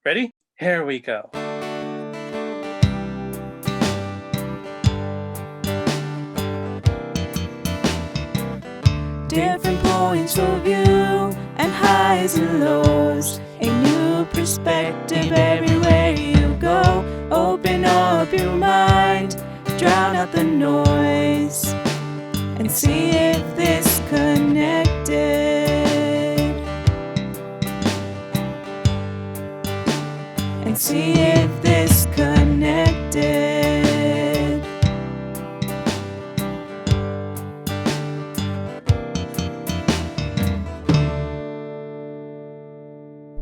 Ready? Here we go. Different points of view and highs and lows. A new perspective everywhere you go. Open up your mind, drown out the noise, and see if this connected. And see if this connected.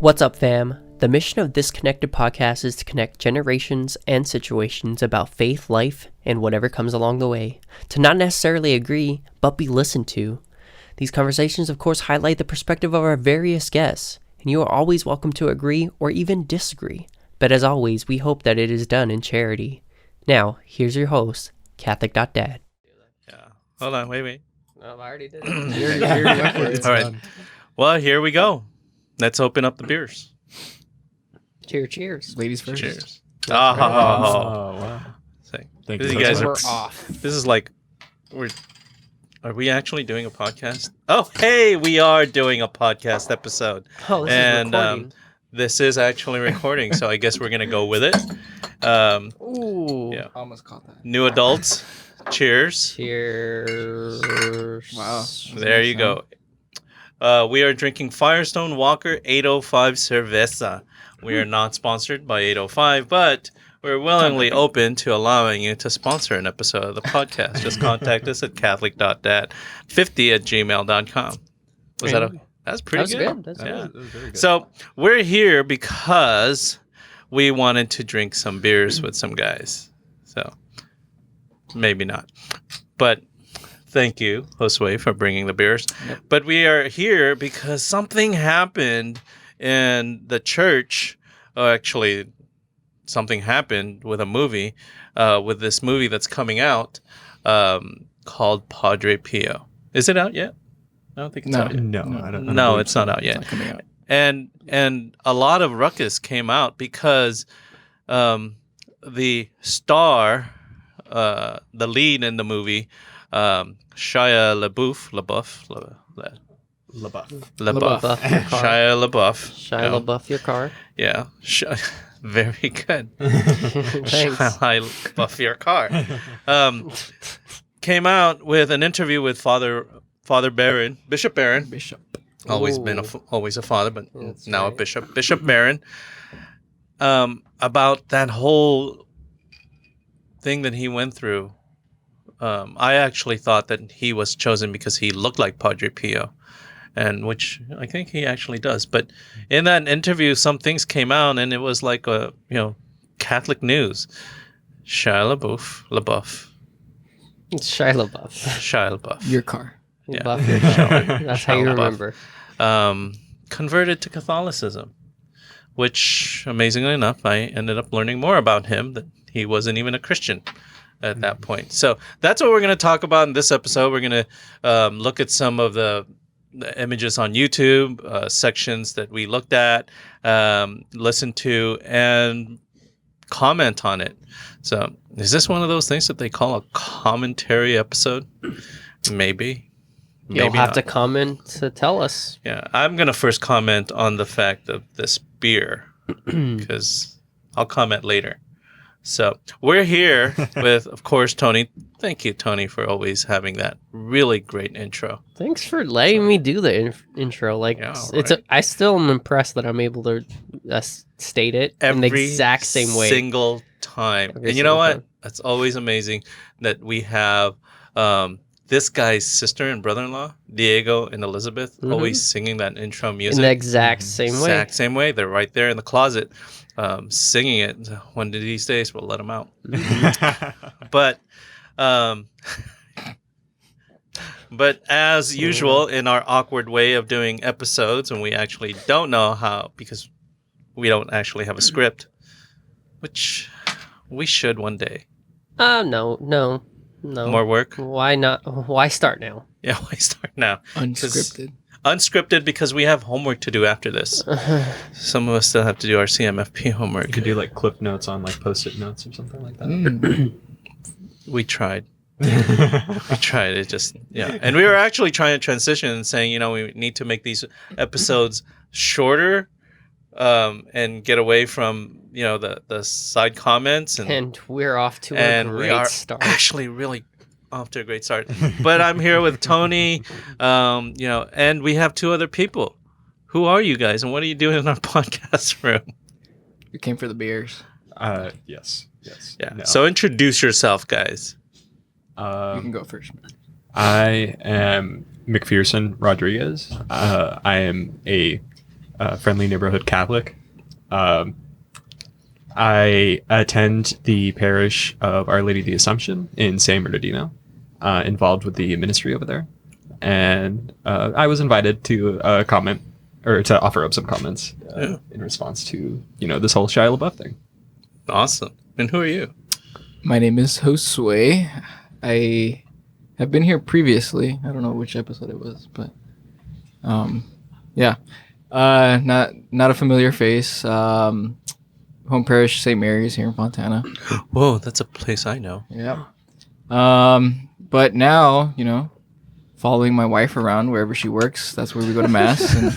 What's up, fam? The mission of this Connected podcast is to connect generations and situations about faith, life, and whatever comes along the way. To not necessarily agree, but be listened to. These conversations, of course, highlight the perspective of our various guests, and you are always welcome to agree or even disagree. But as always, we hope that it is done in charity. Now, here's your host, Catholic.Dad. Yeah. Hold on. Wait. Oh, I already did. All right. Well, here we go. Let's open up the beers. Cheers. Ladies first. Cheers. Oh, wow. Thank you. You guys We're are off. This is like, are we actually doing a podcast? Oh, hey, we are doing a podcast episode. Oh, this is recording. This is actually recording, so I guess we're gonna go with it. Ooh. Yeah. Almost caught that. New adults, cheers. Cheers. Wow. There you go. We are drinking Firestone Walker 805 Cerveza. We are not sponsored by 805, but we're willingly open to allowing you to sponsor an episode of the podcast. Just contact us at catholic.dad50@gmail.com. Was that okay? That's pretty good. That's Yeah. That was very good. So we're here because we wanted to drink some beers with some guys. So maybe not. But thank you, Josue, for bringing the beers. Yep. But we are here because something happened in the church. Actually, something happened with a movie, with this movie that's coming out called Padre Pio. Is it out yet? I don't think it's out yet. No, I don't No, it's not out yet. It's not coming out. And a lot of ruckus came out because the star, the lead in the movie, Shia LaBeouf, LaBeouf, your car. Shia LaBeouf. Shia LaBeouf, your car. Yeah, very good. Thanks. Shia LaBeouf, your car. Came out with an interview with Father Barron, Bishop Barron. Bishop. Always Ooh. been always a father, but That's now right. a bishop. Bishop Barron. About that whole thing that he went through. I actually thought that he was chosen because he looked like Padre Pio, and which I think he actually does. But in that interview, some things came out, and it was like Catholic news. Shia LaBeouf. It's Shia LaBeouf. Shia LaBeouf. Your car. Yeah. LaBeouf, your car. That's how you Shia LaBeouf. remember. Converted to Catholicism, which amazingly enough, I ended up learning more about him, that he wasn't even a Christian at that point. So that's what we're going to talk about in this episode. We're going to look at some of the images on YouTube, sections that we looked at, listened to, and comment on it. So is this one of those things that they call a commentary episode? Maybe. You'll Maybe have not. to comment to tell us. Yeah, I'm going to first comment on the fact of this beer because I'll comment later. So we're here with, of course, Tony. Thank you, Tony, for always having that really great intro. Thanks for letting me do the intro. Like, Yeah, I still am impressed that I'm able to state it in the exact same way. Single time. Every And you know single what? time. That's always amazing that we have this guy's sister and brother-in-law, Diego and Elizabeth, Mhm. always singing that intro In music. the exact same way. Exact same way. They're right there in the closet singing it. One of these days, we'll let them out. But as usual, in our awkward way of doing episodes, and we actually don't know how, because we don't actually have a script, which we should one day. No. More work? Why not? Why start now? Yeah, why start now? Unscripted. unscripted because we have homework to do after this. Some of us still have to do our CMFP homework. You could do like clip notes on like post-it notes or something like that. We tried. We tried. It just, yeah. And we were actually trying to transition and saying, we need to make these episodes shorter and get away from, the side comments. And we're off to a and we are great start. actually really off to a great start. But I'm here with Tony, and we have two other people. Who are you guys, and what are you doing in our podcast room? We came for the beers. Yes. Yeah. No. So introduce yourself, guys. You can go first. I am McPherson Rodriguez. I am a friendly neighborhood Catholic. I attend the parish of Our Lady of the Assumption in San Bernardino, involved with the ministry over there. And I was invited to comment or to offer up some comments in response to, this whole Shia LaBeouf thing. Awesome. And who are you? My name is Josue. I have been here previously. I don't know which episode it was, but yeah. Not a familiar face. Home parish St. Mary's here in Fontana. Whoa, that's a place I know. Yep. But now, following my wife around wherever she works, that's where we go to mass and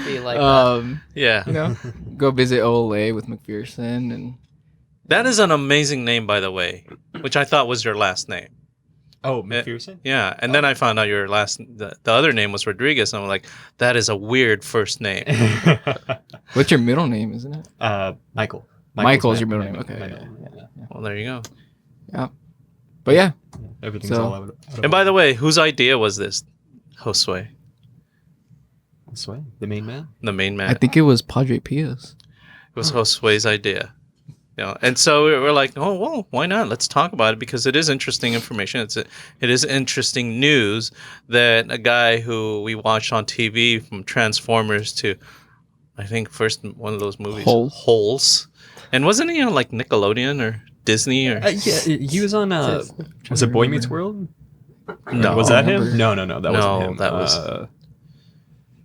Be like that. Yeah. Go visit OLA with McPherson and That is an amazing name, by the way, which I thought was your last name. Oh, McPherson? Yeah, and then I found out your the other name was Rodriguez, and I'm like, that is a weird first name. what's your middle name, isn't it? Michael. Michael's your middle name. Okay. My Yeah. middle, Well, there you go. Yeah. But yeah, Everything's So- all out. And by the way, whose idea was this, Josue, The main man? the main man? I think it was Padre Pio's. It was Josue's idea. And so we're like, oh, well, why not? Let's talk about it because it is interesting information. It is interesting news that a guy who we watched on TV from Transformers to, I think, first one of those movies, Holes. And wasn't he on like Nickelodeon or Disney or? Yeah, he was on. Was it Boy Meets World? No. Was that remember. him? No, that wasn't him. that was.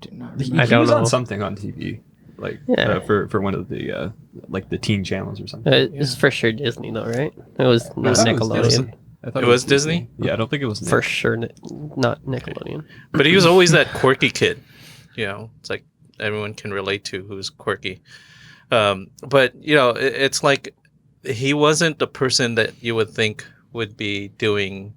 Do not He remember. I don't was know. on something on TV, like Yeah. for one of the like the teen channels or something. It's for sure Disney, though, right? It was I thought it was Nickelodeon. I thought It was Disney? Yeah, I don't think it was. For sure, not Nickelodeon. But he was always that quirky kid. It's like everyone can relate to who's quirky. But it's like he wasn't the person that you would think would be doing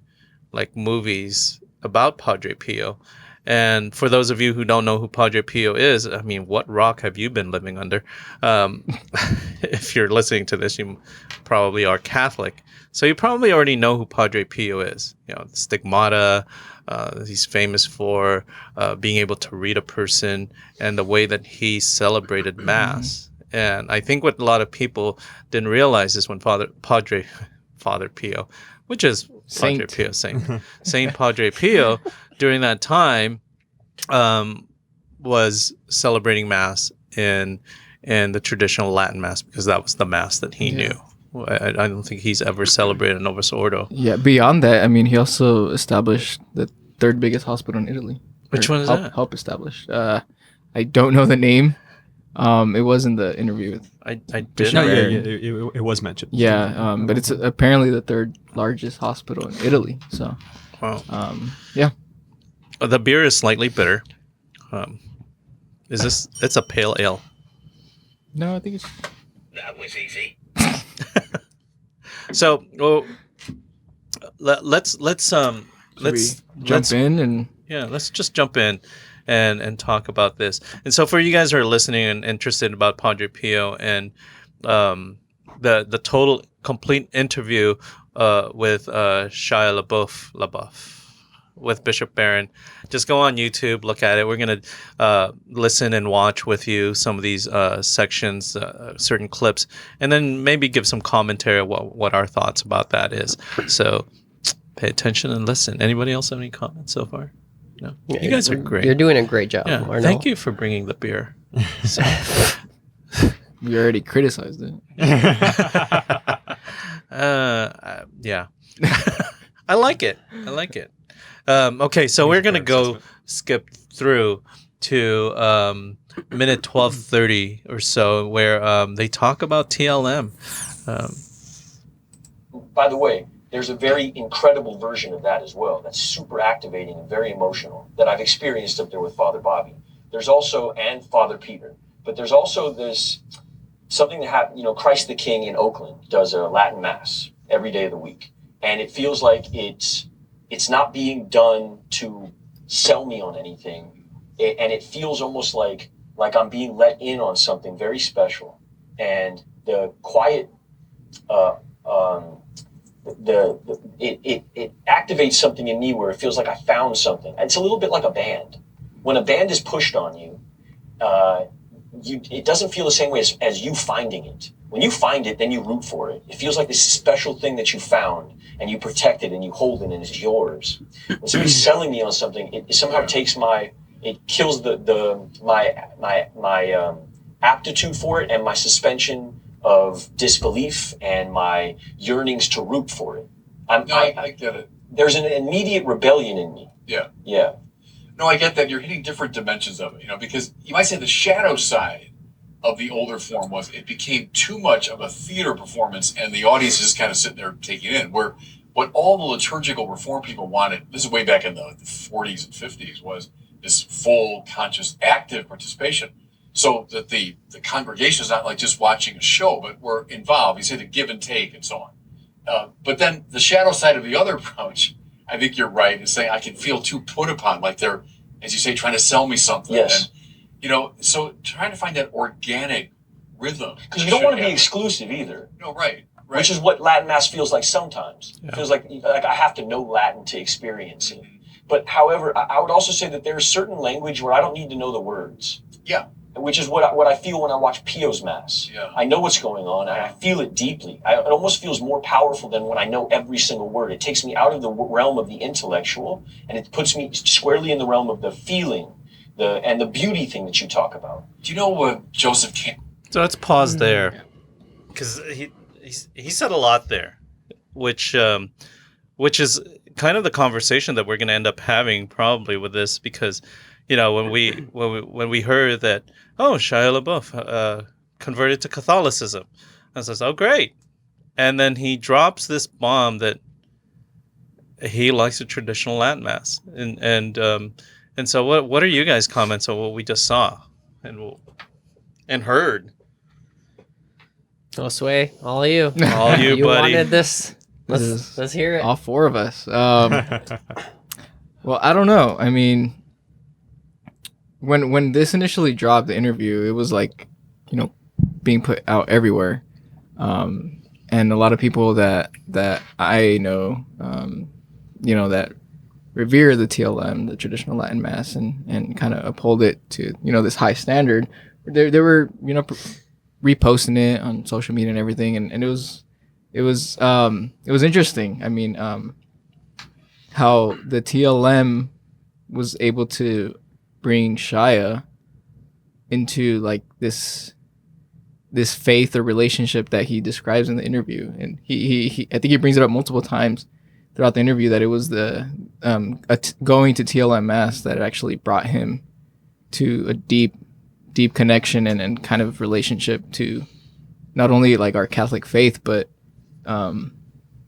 like movies about Padre Pio. And for those of you who don't know who Padre Pio is, I mean, what rock have you been living under? If you're listening to this, you probably are Catholic. So you probably already know who Padre Pio is. The stigmata. He's famous for being able to read a person and the way that he celebrated Mass. And I think what a lot of people didn't realize is when Father Pio, which is Padre Saint. Pio, Saint Padre Pio, during that time, was celebrating Mass in the traditional Latin Mass because that was the Mass that he knew. I don't think he's ever celebrated a Novus Ordo. Yeah, beyond that, I mean, he also established the third biggest hospital in Italy. Which Or one is help, that? Help establish. I don't know the name. It was in the interview with. I did. Bishop No, Barron. it was mentioned. Yeah, but it's apparently the third largest hospital in Italy. So, Wow. yeah. The beer is slightly bitter. It's a pale ale. No, I think it's. So, well, let's Should let's we jump in and. Yeah, let's just jump in and talk about this. And so for you guys who are listening and interested about Padre Pio and the total complete interview with Shia LaBeouf with Bishop Barron, just go on YouTube, look at it. We're going to listen and watch with you some of these sections, certain clips, and then maybe give some commentary of what our thoughts about that is. So pay attention and listen. Anybody else have any comments so far? No, you guys are great. You're doing a great job. Yeah, Arno. thank you for bringing the beer. So, We already criticized it. yeah, I like it. Okay, so we're gonna go skip through to minute 12:30 or so, where they talk about TLM. By the way, there's a very incredible version of that as well. That's super activating and very emotional that I've experienced up there with Father Bobby. There's also, and Father Peter, but there's also this something that happened. You know, Christ the King in Oakland does a Latin Mass every day of the week, and it feels like it's not being done to sell me on anything, and it feels almost like I'm being let in on something very special, and the quiet. It activates something in me where it feels like I found something. It's a little bit like a band. When a band is pushed on you, it doesn't feel the same way as you finding it. When you find it, then you root for it. It feels like this special thing that you found, and you protect it and you hold it and it's yours. When somebody's selling me on something, it somehow takes it kills my aptitude for it and my suspension of disbelief and my yearnings to root for it. I get it. There's an immediate rebellion in me. Yeah. Yeah. No, I get that. You're hitting different dimensions of it, because you might say the shadow side of the older form was it became too much of a theater performance and the audience is just kind of sitting there taking it in, where what all the liturgical reform people wanted, this is way back in the 40s and 50s, was this full, conscious, active participation. So that the congregation is not like just watching a show, but we're involved. You say the give and take and so on. But then the shadow side of the other approach, I think you're right, is saying I can feel too put upon, like they're, as you say, trying to sell me something. Yes. And, so trying to find that organic rhythm. Because you don't want to be exclusive either. No, right. Which is what Latin Mass feels like sometimes. Yeah. It feels like I have to know Latin to experience it. But however, I would also say that there's certain language where I don't need to know the words. Yeah. Which is what I feel when I watch Pio's Mass. Yeah. I know what's going on, and I feel it deeply. It almost feels more powerful than when I know every single word. It takes me out of the realm of the intellectual, and it puts me squarely in the realm of the feeling, and the beauty thing that you talk about. Do you know what Joseph came? So let's pause there, because he said a lot there, which is kind of the conversation that we're going to end up having probably with this, because when we heard that, Shia LaBeouf converted to Catholicism, I says, oh great, and then he drops this bomb that he likes a traditional Latin Mass, and so what are you guys' comments on what we just saw and heard? Josue, all you, all you, you buddy. wanted this. Let's hear it. All four of us. Well, I don't know. I mean, when this initially dropped, the interview, it was like, being put out everywhere, and a lot of people that I know, that revere the TLM, the traditional Latin Mass, and kind of uphold it to this high standard. They were reposting it on social media and everything, and it was interesting. I mean, how the TLM was able to bring Shia into like this faith or relationship that he describes in the interview, and he I think he brings it up multiple times throughout the interview that it was the going to TLM Mass that actually brought him to a deep connection and kind of relationship to not only like our Catholic faith, but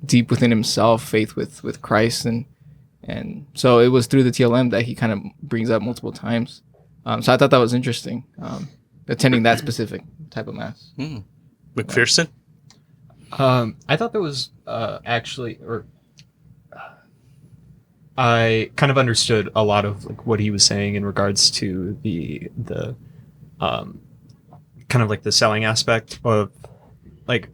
deep within himself, faith with Christ, and so it was through the TLM that he kind of brings up multiple times. So I thought that was interesting, attending that specific type of Mass. McPherson? I thought that was I kind of understood a lot of like what he was saying in regards to the kind of like the selling aspect of, like,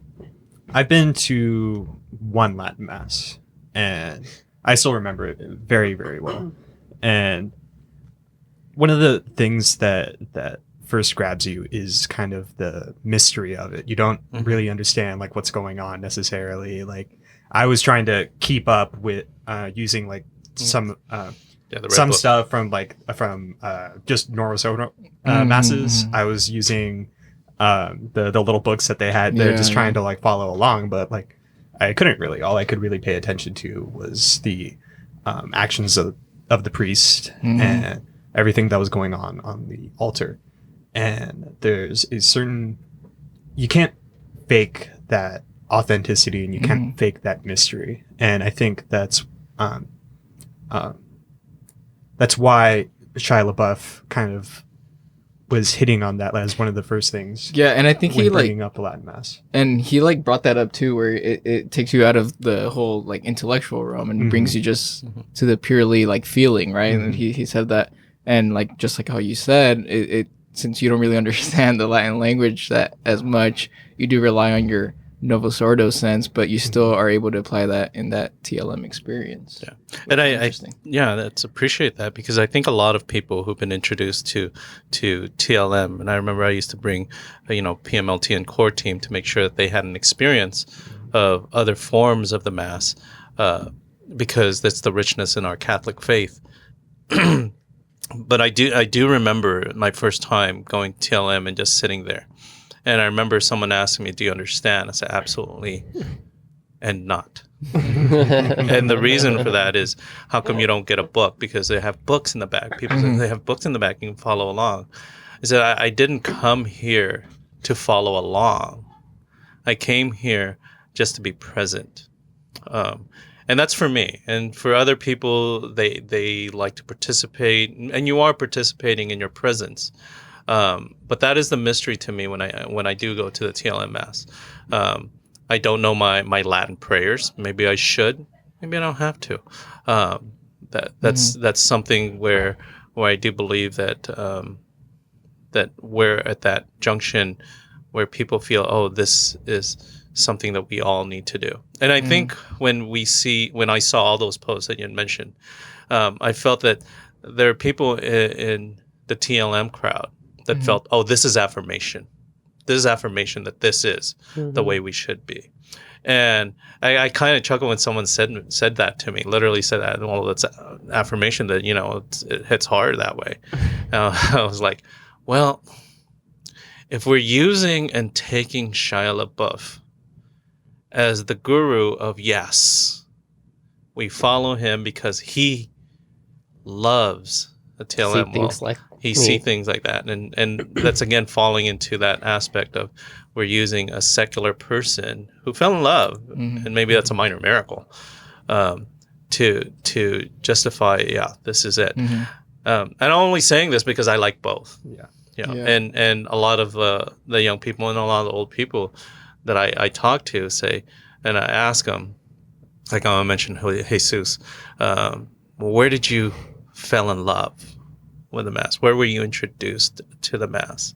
I've been to one Latin Mass and I still remember it very, very well. And one of the things that first grabs you is kind of the mystery of it. You don't really understand like what's going on necessarily. Like, I was trying to keep up with using like some stuff from just normal sober masses. I was using the little books that they had there, just trying to like follow along, but like I couldn't really. All I could really pay attention to was the actions of of the priest and everything that was going on the altar. And there's a certain, you can't fake that authenticity, and you can't fake that mystery. And I think that's why Shia LaBeouf kind of was hitting on that as one of the first things. Yeah, and I think he bringing up the Latin Mass, and he like brought that up too, where it takes you out of the whole like intellectual realm and brings you just to the purely like feeling, right? And he said that, and like just like how you said, it since you don't really understand the Latin language that as much, you do rely on your Novus Ordo sense, but you still are able to apply that in that TLM experience. Yeah, and that's appreciate that, because I think a lot of people who've been introduced to TLM, and I remember I used to bring, PMLT and core team to make sure that they had an experience of other forms of the Mass, because that's the richness in our Catholic faith. But I do remember my first time going to TLM and just sitting there. And I remember someone asking me, "Do you understand?" I said, "Absolutely," and not. And the reason for that is, how come you don't get a book? Because they have books in the back. People say they have books in the back, you can follow along. I said, I didn't come here to follow along. I came here just to be present. And that's for me. And for other people, they like to participate, and you are participating in your presence. But that is the mystery to me when I do go to the TLM Mass. I don't know my Latin prayers. Maybe I should. Maybe I don't have to. That's something where I do believe that that we're at that junction where people feel, oh, this is something that we all need to do. And I think when I saw all those posts that you had mentioned, I felt that there are people in the TLM crowd that felt, oh, this is affirmation. This is affirmation that this is the way we should be. And I kind of chuckled when someone said that to me, literally said that, well, it's affirmation that, it hits hard that way. I was like, well, if we're using and taking Shia LaBeouf as the guru of yes, we follow him because he loves the TLM world. He sees things like that. And that's, again, falling into that aspect of we're using a secular person who fell in love, and maybe that's a minor miracle, to justify, this is it. And I'm only saying this because I like both. And a lot of the young people and a lot of the old people that I talk to say, and I ask them, like I mentioned Jesus, where did you fell in love with the Mass? Where were you introduced to the Mass?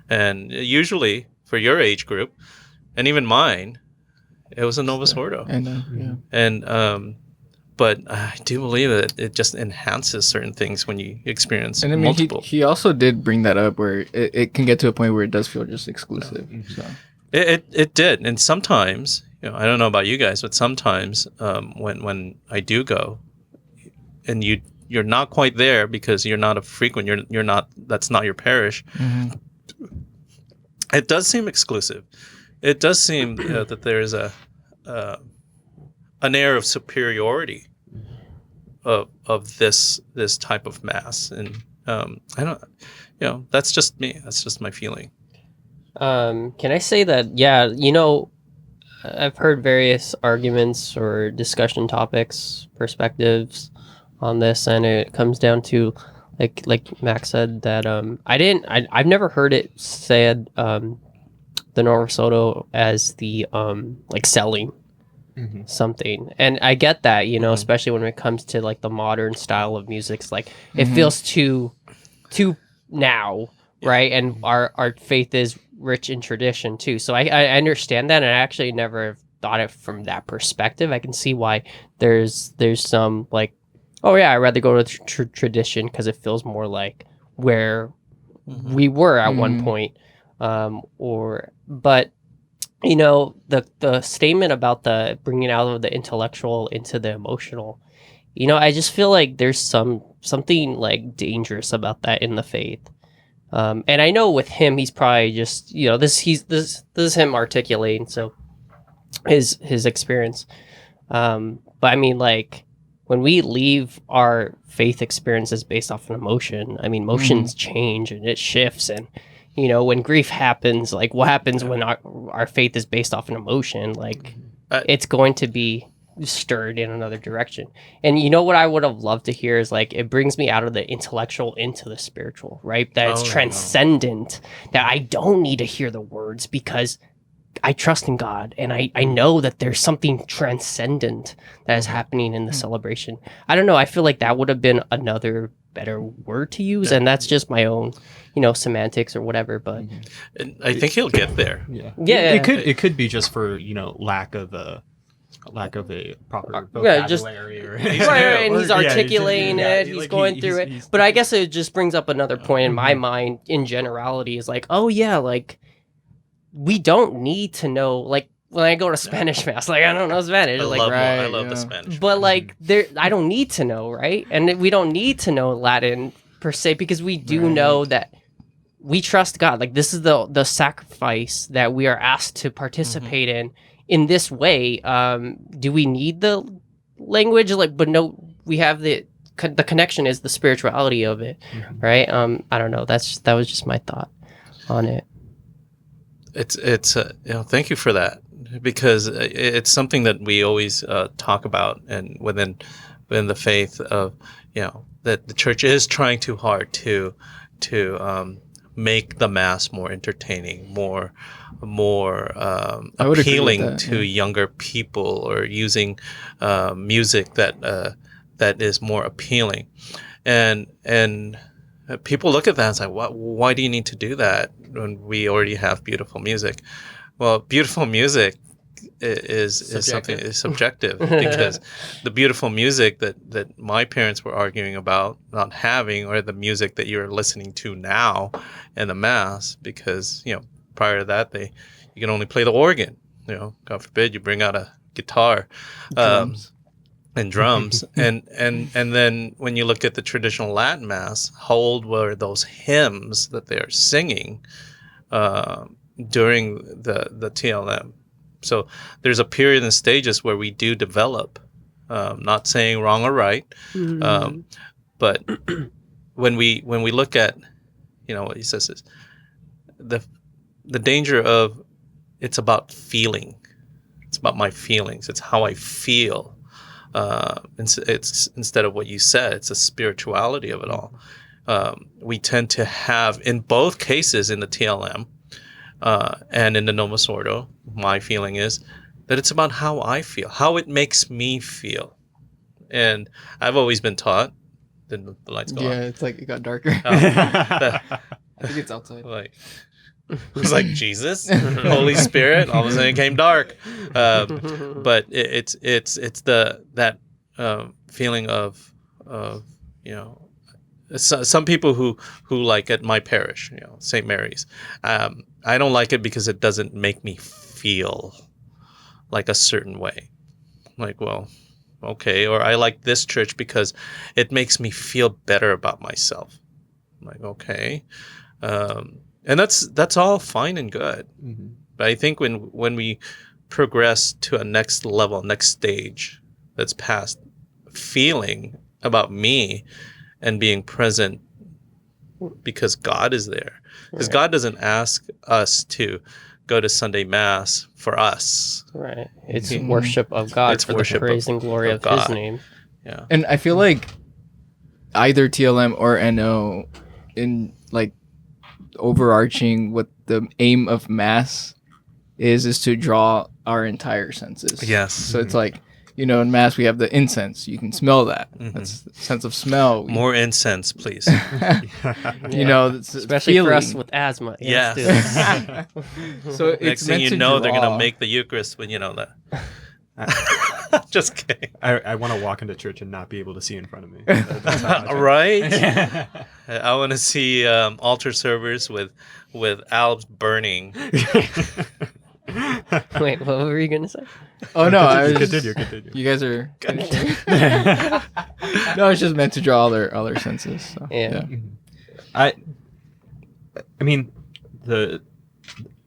And usually for your age group, and even mine, it was a Novus Ordo. But I do believe that it just enhances certain things when you experience multiple. He also did bring that up where it can get to a point where it does feel just exclusive. So. It did. And sometimes, I don't know about you guys, but sometimes when I do go and you're not quite there because you're not a frequent, you're not, that's not your parish. It does seem exclusive. It does seem that there is an air of superiority of this type of Mass. And I don't, that's just me. That's just my feeling. Can I say that, I've heard various arguments or discussion topics, perspectives on this, and it comes down to, like Max said, that I've never heard it said, the Novus Ordo as the selling something, and I get that, especially when it comes to like the modern style of music. It's like it feels too now, right? And our faith is rich in tradition too, so I understand that, and I actually never thought it from that perspective. I can see why there's some like, oh yeah, I'd rather go to tradition because it feels more like where we were at one point, but the statement about the bringing out of the intellectual into the emotional, I just feel like there's something like dangerous about that in the faith. And I know with him, he's probably just, this is him articulating, so his experience. But I mean, like, when we leave our faith experiences based off an emotion, I mean, emotions change and it shifts. And, when grief happens, like what happens when our faith is based off an emotion, like it's going to be stirred in another direction. And what I would have loved to hear is like, it brings me out of the intellectual into the spiritual, right? That it's transcendent, that I don't need to hear the words because I trust in God, and I know that there's something transcendent that is happening in the celebration. I don't know. I feel like that would have been another better word to use, and that's just my own, semantics or whatever. But And I think he'll get there. Yeah. Yeah. It could be just for lack of a proper vocabulary. Right, and he's articulating it. He's going through it. But I guess it just brings up another point in my mind. In generality, is like, oh yeah, like we don't need to know. Like when I go to Spanish mass, like I don't know Spanish. I love the Spanish. But like I don't need to know, right? And we don't need to know Latin per se, because we do know that we trust God. Like this is the sacrifice that we are asked to participate in this way. Do we need the language? Like, but no, we have the connection is the spirituality of it, right? I don't know. That was just my thought on it. It's thank you for that, because it's something that we always talk about, and within the faith of that the church is trying too hard to make the mass more entertaining, more appealing to younger people, or using music that is more appealing, and people look at that and say, why do you need to do that when we already have beautiful music? Well, beautiful music is something is subjective, because the beautiful music that my parents were arguing about not having, or the music that you're listening to now in the mass, because prior to that you can only play the organ. God forbid you bring out a guitar. And drums. and then when you look at the traditional Latin mass, how old were those hymns that they are singing during the TLM? So there's a period and stages where we do develop, not saying wrong or right, but when we look at what he says is the danger of, it's about feeling, it's about my feelings, it's how I feel. It's instead of what you said, it's the spirituality of it all. We tend to have, in both cases, in the TLM and in the Novus Ordo, my feeling is that it's about how I feel, how it makes me feel. And I've always been taught. Did the lights go on? Yeah, it's like it got darker. I think it's outside. It was like Jesus, Holy Spirit. All of a sudden, it came dark. But it's that feeling of some people who like at my parish, St. Mary's. I don't like it because it doesn't make me feel like a certain way. Like, well, okay. Or I like this church because it makes me feel better about myself. I'm like, okay. And that's all fine and good. Mm-hmm. But I think when we progress to a next level, next stage, that's past feeling about me and being present because God is there. Because God doesn't ask us to go to Sunday Mass for us. Right. It's worship of God. It's for the praise and glory of His name. Yeah. And I feel like either TLM or NO, in like overarching what the aim of Mass is to draw our entire senses. Yes. So it's like, in Mass we have the incense. You can smell that. Mm-hmm. That's the sense of smell. More incense, please. Especially feeling. For us with asthma. Yes. So next it's thing meant you know, they're going to make the Eucharist when that. Just kidding. I want to walk into church and not be able to see in front of me. That's right? I want to see altar servers with albs burning. Wait, what were you going to say? Oh, no. Continue. You guys are... No, it's just meant to draw all their senses. So, yeah. I mean,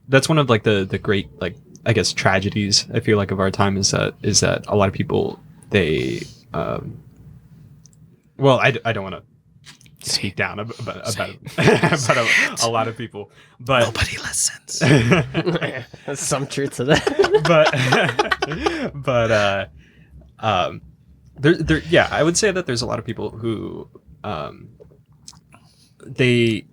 that's one of like the great, like, I guess, tragedies, I feel like, of our time is that a lot of people, they Well, I don't want to speak down about a lot of people, but Nobody listens. Some truth to that. Yeah, I would say that there's a lot of people who they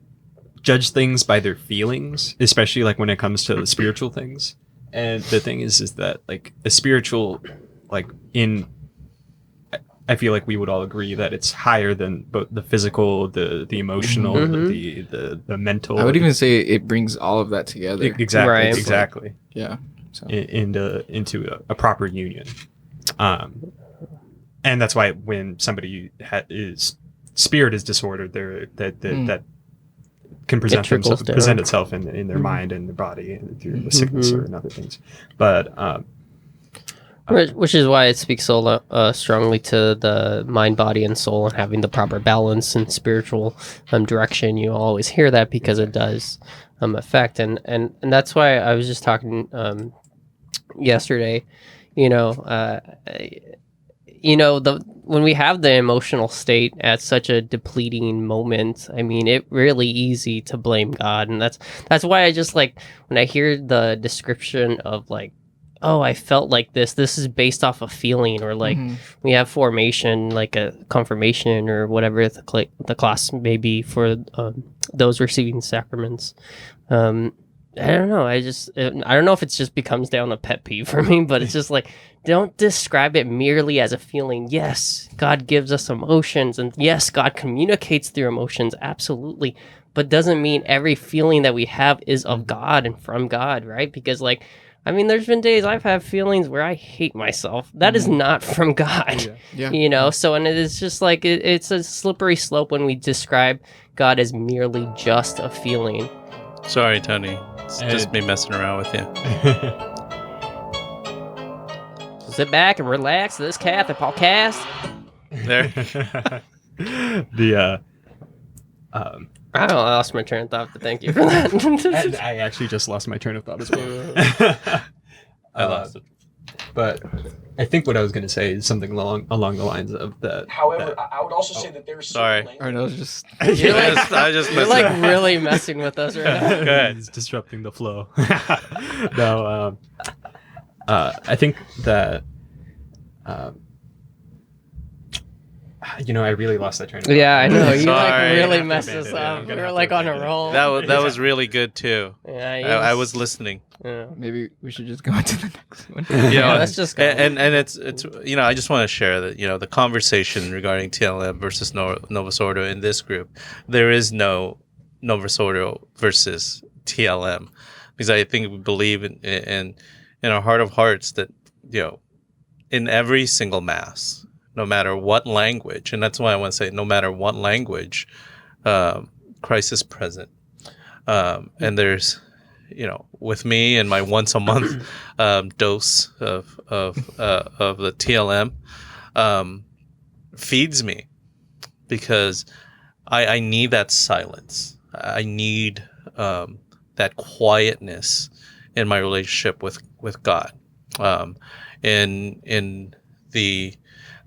judge things by their feelings, especially like when it comes to spiritual things. And the thing is that like a spiritual, like I feel like we would all agree that it's higher than both the physical, the emotional, the mental. I would even say it brings all of that together. Exactly, Right. exactly. Yeah. So. Into a proper union. And that's why when somebody is spirit is disordered, that can present itself in their mind and their body and through the sickness or other things. But which is why it speaks so strongly to the mind, body, and soul, and having the proper balance and spiritual direction. You always hear that because it does affect, and that's why I was just talking yesterday. When we have the emotional state at such a depleting moment, I mean, it really easy to blame God, and that's why I just like when I hear the description of like, oh, I felt like this is based off a feeling, or like we have formation, like a confirmation or whatever the class may be for those receiving sacraments. I don't know. I don't know if it just becomes down a pet peeve for me, but it's just like, don't describe it merely as a feeling. Yes, God gives us emotions, and yes, God communicates through emotions, absolutely. But doesn't mean every feeling that we have is of God and from God, right? Because like, I mean, there's been days I've had feelings where I hate myself. That is not from God, Yeah. So, and it's just like, it's a slippery slope when we describe God as merely just a feeling. Sorry, Tony. It's just me messing around with you. So sit back and relax to this Catholic podcast. There. I lost my train of thought, but thank you for that. And I actually just lost my train of thought as well. I lost it. But I think what I was going to say is something along the lines of that. However, I would also say that there's Sorry. Or no, it's just You're like, I just you're messed like up. really messing with us right now. Go ahead. It's disrupting the flow. No, I think that I really lost that train of thought. Yeah, I know. You like Sorry. really I'm gonna messed have us to abandon it. up. I'm We gonna were have like to on a abandon it. roll. That was really good too. Yeah, I was listening. Yeah. maybe we should just go into the next one. Yeah, let's just go. And it's I just want to share that the conversation regarding TLM versus Novus Ordo in this group, there is no Novus Ordo versus TLM, because I think we believe in our heart of hearts that in every single mass, no matter what language, and that's why I want to say no matter what language, Christ is present, and there's with me and my once a month dose of the TLM feeds me, because I need that silence. I need that quietness in my relationship with God. In the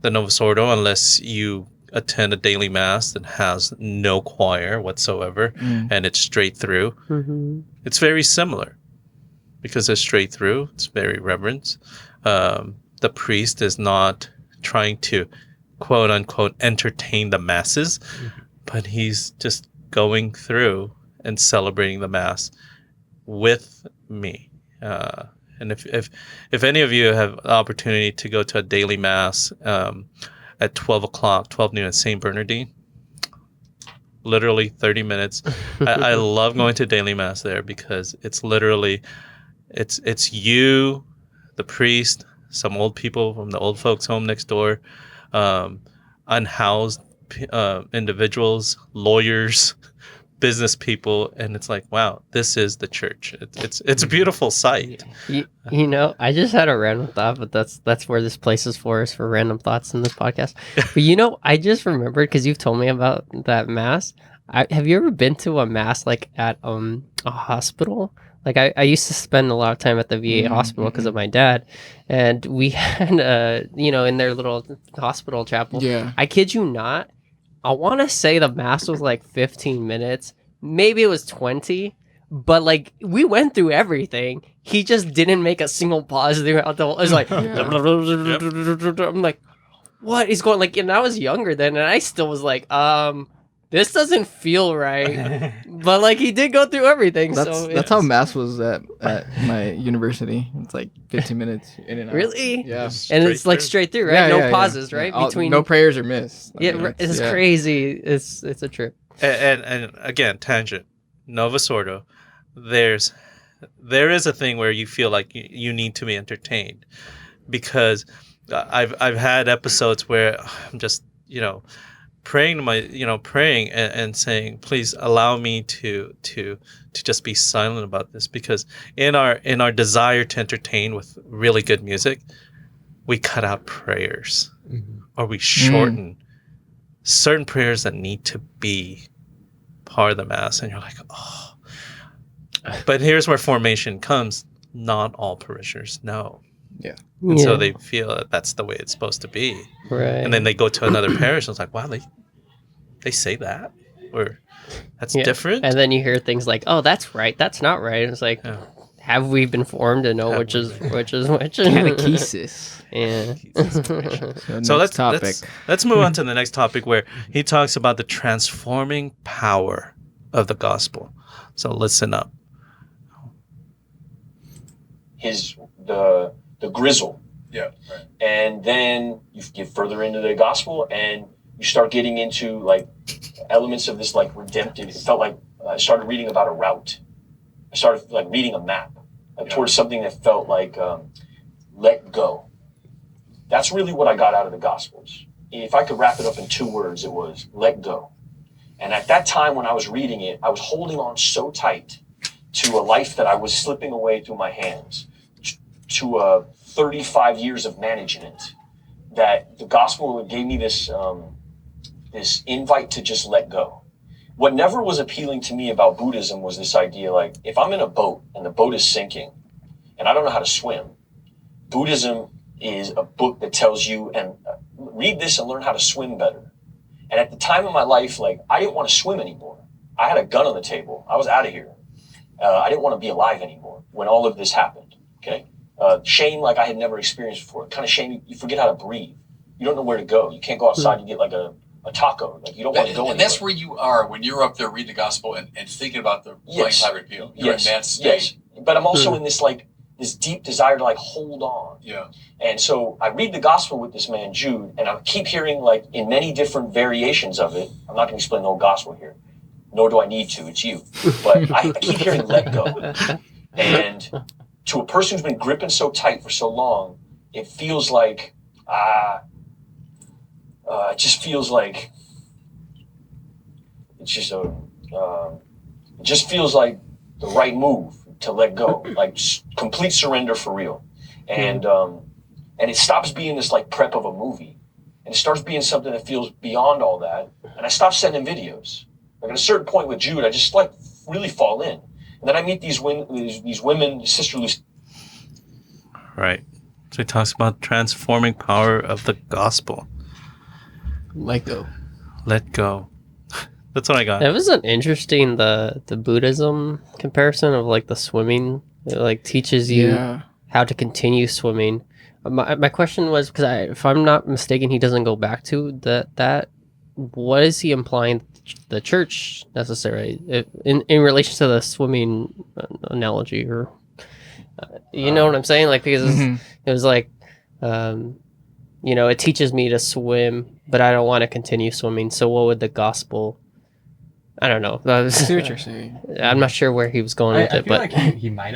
Novus Ordo, unless you attend a daily mass that has no choir whatsoever and it's straight through, it's very similar, because it's straight through. It's very reverent. The priest is not trying to quote unquote entertain the masses, but he's just going through and celebrating the mass with me. And if any of you have the opportunity to go to a daily mass at 12 noon at St. Bernardine, literally 30 minutes. I love going to daily mass there, because it's literally, it's you, the priest, some old people from the old folks home next door, unhoused individuals, lawyers, business people, and it's like, wow, this is the church. It's a beautiful sight. I just had a random thought, but that's where this place is for random thoughts in this podcast. But I just remembered, because you've told me about that mass. Have you ever been to a mass like at a hospital? Like I used to spend a lot of time at the VA hospital because of my dad, and we had in their little hospital chapel. Yeah. I kid you not, I want to say the mass was like 15 minutes. Maybe it was 20. But like we went through everything. He just didn't make a single pause throughout the whole. It was like I'm like, what is going like? And I was younger then, and I still was like, this doesn't feel right. But like he did go through everything. That's how mass was at my university. It's like 15 minutes in and out. Really? Yeah. And it's like straight through, right? No pauses, right? Between no prayers or miss. It's crazy. It's a trip. And again, tangent. Novus Ordo. There is a thing where you feel like you need to be entertained, because I've had episodes where I'm just praying and saying, please allow me to just be silent about this, because in our desire to entertain with really good music, we cut out prayers, or we shorten certain prayers that need to be part of the mass, and you're like, oh. But here's where formation comes. Not all parishioners know. Yeah. And so they feel that that's the way it's supposed to be. Right. And then they go to another parish and it's like, wow, they say that? Or that's different? And then you hear things like, oh, that's right. That's not right. And it's like, have we been formed to know which is which? Catechesis. Yeah. So let's move on to the next topic, where he talks about the transforming power of the gospel. So listen up. The grizzle. Yeah, right. And then you get further into the gospel and you start getting into like elements of this like redemptive. It felt like I started reading about a route. I started like reading a map towards something that felt like let go. That's really what I got out of the gospels. If I could wrap it up in 2 words, it was let go. And at that time when I was reading it, I was holding on so tight to a life that I was slipping away through my hands, to 35 years of management, that the gospel gave me this this invite to just let go. What never was appealing to me about Buddhism was this idea, like, if I'm in a boat and the boat is sinking and I don't know how to swim, Buddhism is a book that tells you, and read this and learn how to swim better. And at the time of my life, like, I didn't want to swim anymore. I had a gun on the table. I was out of here. I didn't want to be alive anymore when all of this happened. Okay. Shame like I had never experienced before. Kind of shame. You forget how to breathe. You don't know where to go. You can't go outside and get like a taco. Like, you don't want to go anywhere. And that's where you are when you're up there reading the gospel and thinking about the Padre Pio. You're in that state. Yes. But I'm also in this like this deep desire to like hold on. Yeah. And so I read the gospel with this man Jude, and I keep hearing like in many different variations of it. I'm not going to explain the whole gospel here, nor do I need to. It's you. But I keep hearing let go. And to a person who's been gripping so tight for so long, it feels like it just feels like it just feels like the right move to let go, like complete surrender for real. And it stops being this like prep of a movie, and it starts being something that feels beyond all that. And I stop sending videos. Like at a certain point with Jude, I just like really fall in. And then I meet these women, Sister Lucy. Right. So he talks about transforming power of the gospel. Let go. Let go. That's what I got. It was an interesting the Buddhism comparison of like the swimming. It like teaches you how to continue swimming. My question was, because if I'm not mistaken, he doesn't go back to that. What is he implying the church necessarily in relation to the swimming analogy, or you know what I'm saying? Like, because it was like, it teaches me to swim, but I don't want to continue swimming. So what would the gospel? I don't know. I see what you're saying. I'm not sure where he was going with it, feel but like he might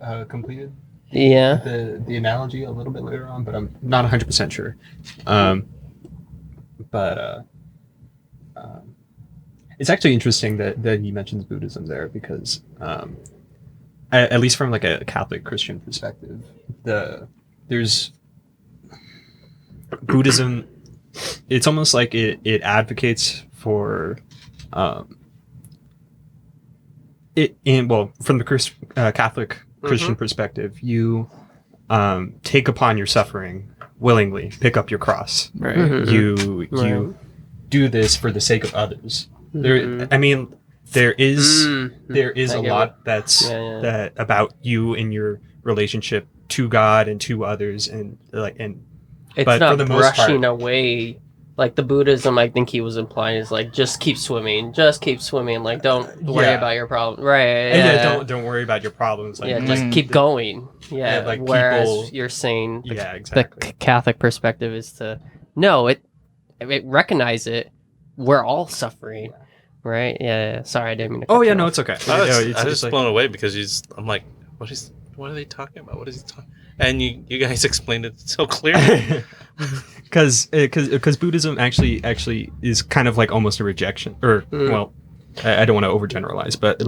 have completed the analogy a little bit later on, but I'm not 100% sure. It's actually interesting that he mentions Buddhism there, because at least from like a Catholic Christian perspective, there's Buddhism. It's almost like it advocates for from the Catholic Christian perspective, you take upon your suffering willingly, pick up your cross. Right. Mm-hmm. You do this for the sake of others. I mean, there is a lot that about you and your relationship to God and to others, and it's but not for the most brushing part, away. Like the Buddhism, I think he was implying is like just keep swimming, like don't worry about your problem, right? Don't worry about your problems. Like, just keep going. Yeah, like whereas people, you're saying, exactly. The Catholic perspective is to recognize it. We're all suffering, right? Yeah. Sorry, I didn't mean to. Oh cut yeah, you no, off. it's okay. I was blown away because I'm like, what are they talking about? What is he talking? And you guys explained it so clearly. Because Buddhism actually is kind of like almost a rejection, or well, I don't want to overgeneralize, but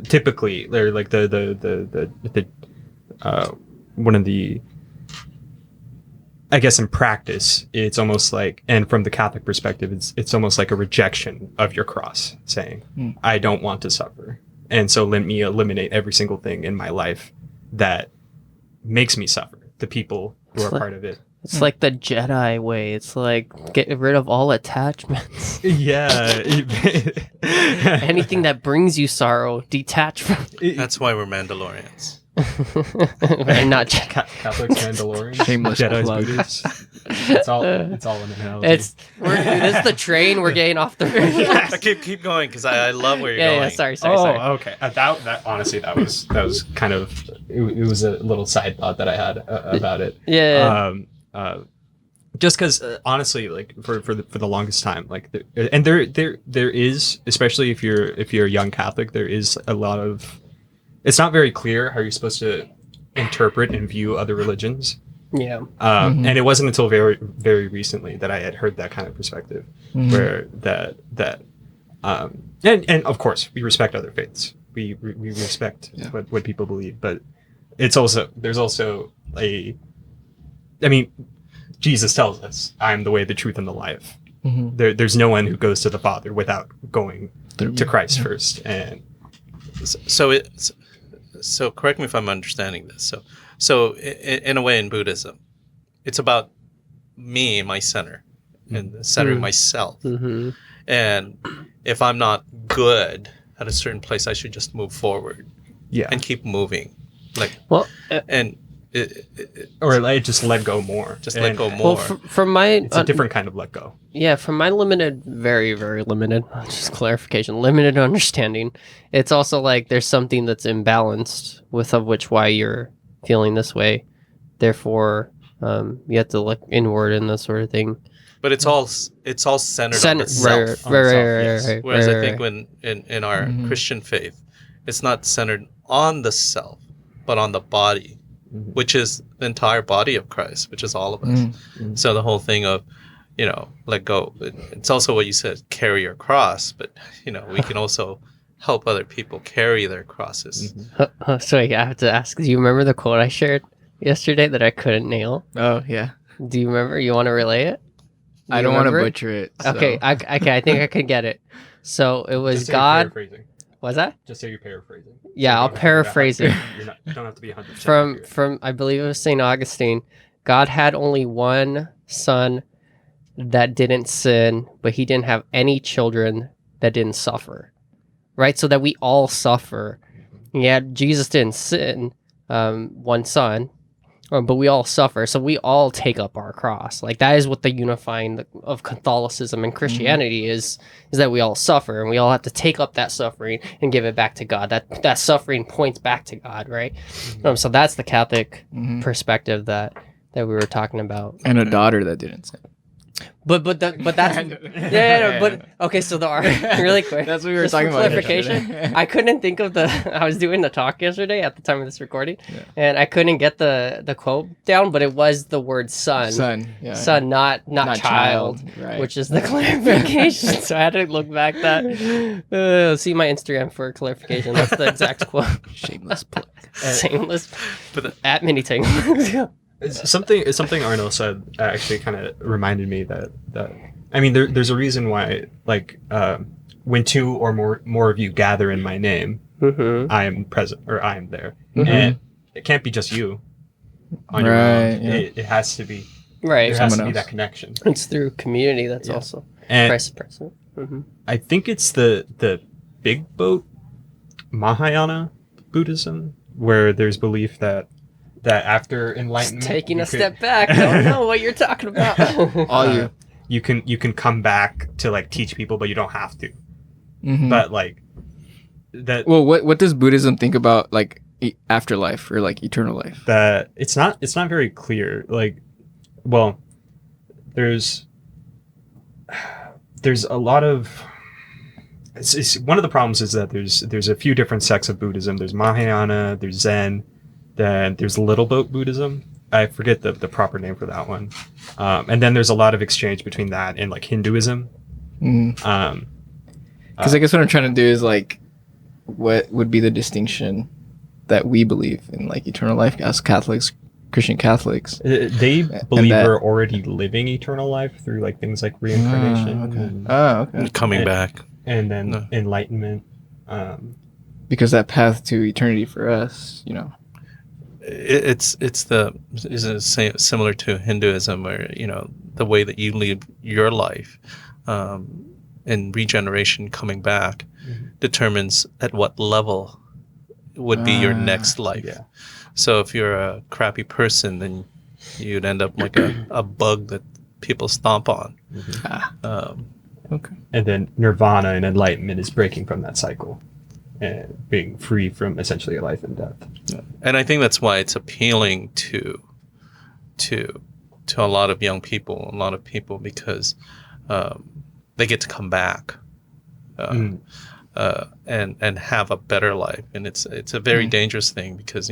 typically they're like the one of the, I guess in practice it's almost like, and from the Catholic perspective it's almost like a rejection of your cross, saying I don't want to suffer, and so let me eliminate every single thing in my life that makes me suffer, the people who are part of it. It's like the Jedi way. It's like get rid of all attachments. Yeah. Anything that brings you sorrow, detach from. That's why we're Mandalorians. And not Jedi. Catholics, Mandalorians, Shameless Jedi's, plug. Buddhists. It's all an analogy. This is the train. We're getting off the. keep going because I love where you're going. Yeah. Sorry. Okay. That honestly, that was kind of it was a little side thought that I had about it. Yeah. Just because honestly, like for the longest time, like there is, especially if you're a young Catholic, there is a lot of, it's not very clear how you're supposed to interpret and view other religions. Yeah. And it wasn't until very, very recently that I had heard that kind of perspective, where and of course we respect other faiths. We respect what people believe, but there's also Jesus tells us, I am the way, the truth, and the life. There's no one who goes to the Father without going to Christ first. And so correct me if I'm understanding this. So in a way, in Buddhism, it's about me, my center, and centering myself. And if I'm not good at a certain place, I should just move forward. And keep moving. Or like just let go more. Let go more. Well, from my, it's a different kind of let go. Yeah, from my limited, very, very limited, just clarification, limited understanding, it's also like there's something that's imbalanced of which why you're feeling this way. Therefore, you have to look inward and that sort of thing. But it's all centered on the self. Right. Whereas I think when in our Christian faith, it's not centered on the self, but on the body. Which is the entire body of Christ, which is all of us. So the whole thing of, let go. It's also what you said, carry your cross, but, we can also help other people carry their crosses. Sorry, I have to ask, do you remember the quote I shared yesterday that I couldn't nail? Oh, yeah. Do you remember? You want to relay it? I don't want to butcher it. So. Okay, I think I could get it. So it was God. What's that? Just say you're paraphrasing. Yeah, I'll paraphrase it. You don't have to be 100%. From I believe it was St. Augustine. God had only one son that didn't sin, but he didn't have any children that didn't suffer. Right? So that we all suffer. Yeah, Jesus didn't sin, one son, but we all suffer. So we all take up our cross. Like that is what the unifying of Catholicism and Christianity is that we all suffer and we all have to take up that suffering and give it back to God. That suffering points back to God, right? So that's the Catholic perspective that we were talking about. And a daughter that didn't sin. But that's but okay. So really quick. That's what we were talking about. Clarification. I couldn't think of I was doing the talk yesterday at the time of this recording, and I couldn't get the quote down. But it was the word son. Son, not child, right. Which is the clarification. So I had to look back that. See my Instagram for clarification. That's the exact quote. Shameless plug. Shameless. At many things. Something Arnold said actually kind of reminded me that there's a reason why, like, when two or more of you gather in my name, I am present, or I am there, and it can't be just you on your own. Yeah. It has to be right. There has to be that connection. It's through community. That's also And Christ present. Mm-hmm. I think it's the big boat Mahayana Buddhism, where there's belief that after enlightenment, Taking you a could- step back. I don't know what you're talking about. All you can come back to like teach people, but you don't have to. Mhm. But like that Well, what does Buddhism think about like afterlife or like eternal life? that it's not very clear. Like, well, there's a lot of it's one of the problems is that there's a few different sects of Buddhism. There's Mahayana, there's Zen, then there's Little Boat Buddhism. I forget the proper name for that one. And then there's a lot of exchange between that and like Hinduism. Because I guess what I'm trying to do is like, what would be the distinction that we believe in like eternal life as Catholics, Christian Catholics? They believe that- we're already living eternal life through like things like reincarnation Okay. Coming back. and then No. enlightenment. Because that path to eternity for us, you know. It's similar to Hinduism, where the way that you live your life, and regeneration coming back, determines at what level would be your next life. Yeah. So if you're a crappy person, then you'd end up like a bug that people stomp on. Okay. And then nirvana and enlightenment is breaking from that cycle and being free from essentially a life and death. And I think that's why it's appealing to a lot of young people, because they get to come back and have a better life. And it's a very dangerous thing, because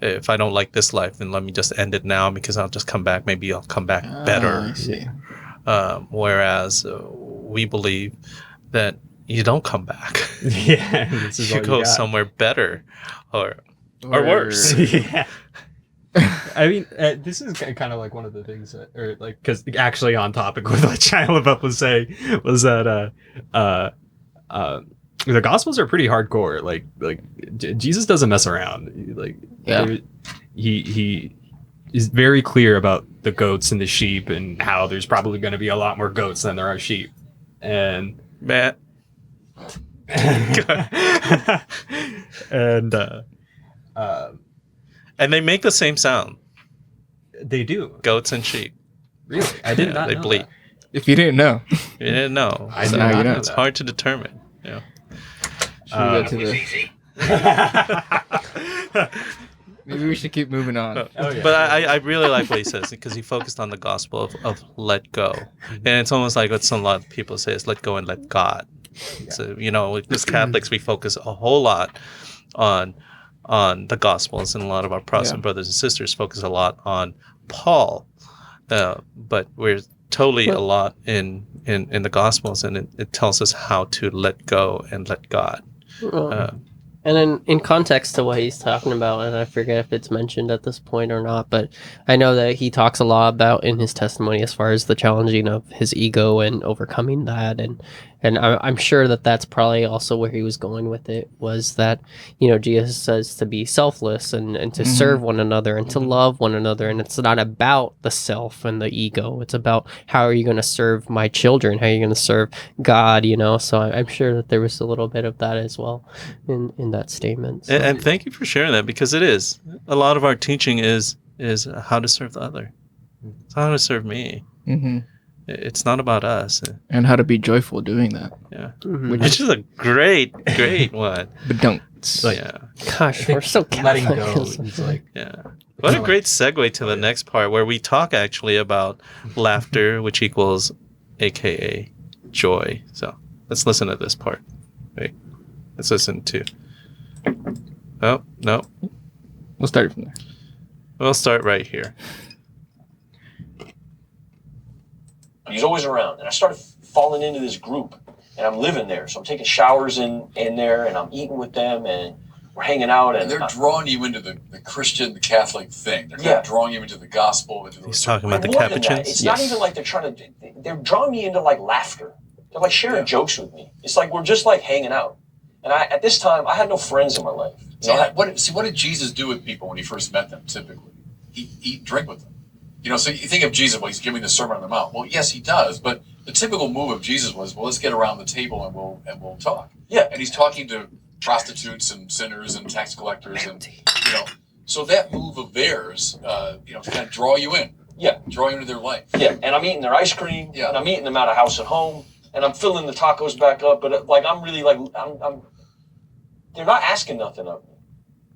if I don't like this life, then let me just end it now, because I'll just come back. Maybe I'll come back better. I see. Whereas we believe that you don't come back. Yeah. This is You all go got. somewhere better or worse. Yeah. I mean, this is kind of like one of the things that, or like, because actually on topic with what Shia LaBeouf was saying was that the Gospels are pretty hardcore. Like Jesus doesn't mess around. Like, Yeah. he is very clear about the goats and the sheep and how there's probably going to be a lot more goats than there are sheep. And Matt. and And they make the same sound. they do. Goats and sheep. Really? I did not They know bleat. that. If you didn't know, You didn't know. I So did not you know know. it's that. hard to determine. Yeah. should we go to the? Maybe we should keep moving on. Oh, yeah. But I really like what he says, because he focused on the gospel of let go. And it's almost like what a lot of people say is let go and let God. So, as Catholics, we focus a whole lot on the gospels, and a lot of our Protestant brothers and sisters focus a lot on Paul. But we're totally a lot in the gospels, and it tells us how to let go and let God. And then in context to what he's talking about, and I forget if it's mentioned at this point or not, but I know that he talks a lot about in his testimony as far as the challenging of his ego and overcoming that. And I'm sure that that's probably also where he was going with it, was that, Jesus says to be selfless and to serve one another and to love one another. And it's not about the self and the ego. It's about how are you going to serve my children? How are you going to serve God? So I'm sure that there was a little bit of that as well in that statement. So. And thank you for sharing that, because it is. A lot of our teaching is how to serve the other. It's how to serve me. Mm-hmm. It's not about us. And how to be joyful doing that. Yeah. Mhm. Which is a great one. But don't. Yeah. Gosh, we're so letting Catholic. go is like Yeah. What a great segue to the next part, where we talk actually about laughter, which equals AKA joy. So let's listen to this part. Wait. Let's listen to. Oh, no. We'll start from there. We'll start right here. He's always around, and I started falling into this group, and I'm living there, so I'm taking showers in there, and I'm eating with them, and we're hanging out, And they're drawing you into the Christian, the Catholic thing. They're kind of drawing you into the gospel. Into He's talking about the More than that, Capuchins. it's not even like they're trying to. They're drawing me into like laughter. They're like sharing jokes with me. It's like we're just like hanging out. And at this time, I had no friends in my life. What did Jesus do with people when he first met them? Typically, eat, drink with them. So you think of Jesus, well, he's giving the Sermon on the Mount. Well, yes, he does, but the typical move of Jesus was, well, let's get around the table and we'll talk. Yeah. And he's talking to prostitutes and sinners and tax collectors, and so that move of theirs, to kind of draw you in. Yeah. Draw you into their life. Yeah, and I'm eating their ice cream, Yeah. and I'm eating them out of house and home, and I'm filling the tacos back up, but I'm really I'm they're not asking nothing of me.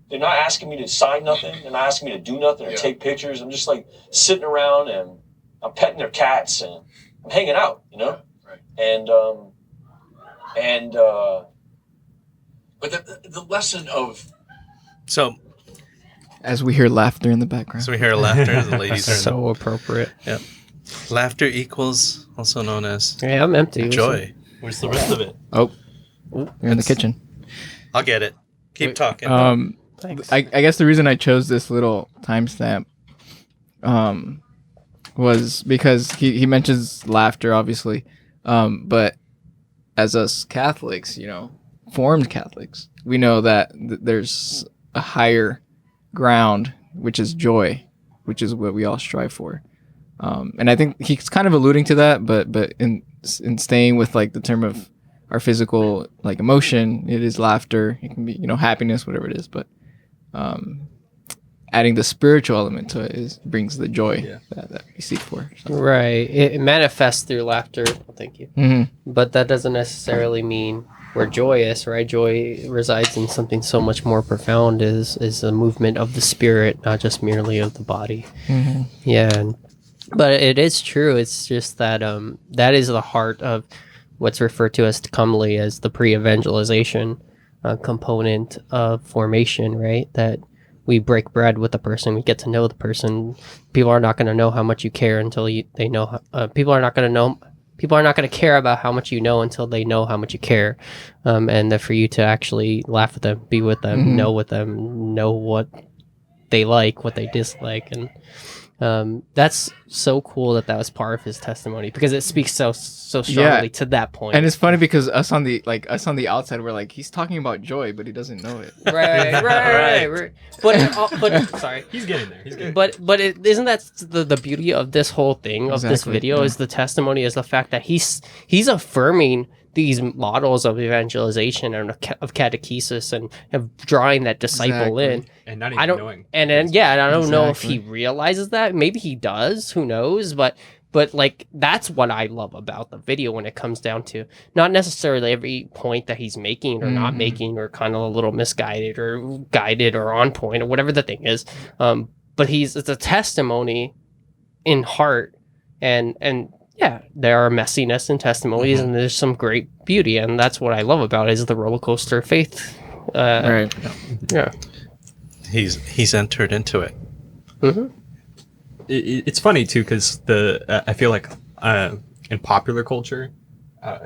They're not asking me to sign nothing. They're not asking me to do nothing or take pictures. I'm just like sitting around and I'm petting their cats and I'm hanging out, Right. But the lesson of So As we hear laughter in the background. we hear laughter. The ladies are So appropriate. Yeah. Laughter equals, also known as Yeah, I'm empty. joy. Where's the rest of it? Oh, you're in the kitchen. I'll get it. Keep talking. Thanks. I guess the reason I chose this little timestamp was because he mentions laughter, obviously. But as us Catholics, formed Catholics, we know that there's a higher ground, which is joy, which is what we all strive for. And I think he's kind of alluding to that, but in staying with like the term of our physical like emotion, it is laughter. It can be happiness, whatever it is, but adding the spiritual element to it brings the joy that we seek for. So. Right. It manifests through laughter. Well, thank you. Mm-hmm. But that doesn't necessarily mean we're joyous, right? Joy resides in something so much more profound is a movement of the spirit, not just merely of the body. Mm-hmm. Yeah. But it is true. It's just that that is the heart of what's referred to as commonly as the pre-evangelization component of formation, right? That we break bread with the person, we get to know the person. People are not going to know how much you care until they know. People are not going to care about how much you know until they know how much you care. And that for you to actually laugh with them, be with them, know with them, know what they like, what they dislike, and that's so cool that was part of his testimony, because it speaks so strongly to that point. And it's funny because us on the outside, we're like, he's talking about joy, but he doesn't know it. Right. But sorry, He's getting there. But isn't that the beauty of this whole thing, of this Exactly, video, yeah. is the testimony, is the fact that he's affirming these models of evangelization and of catechesis and of drawing that disciple Exactly. in. And not I even don't, knowing. and then I don't know if he Exactly. realizes that. Maybe he does. Who knows? But like, that's what I love about the video when it comes down to not necessarily every point that he's making or not making, or kind of a little misguided or guided or on point or whatever the thing is. But it's a testimony in heart, and yeah, there are messiness in testimonies, and there's some great beauty, and that's what I love about it, is the roller coaster of faith. Right. Yeah. He's entered into it. Mm-hmm. It's funny too, because I feel like in popular culture,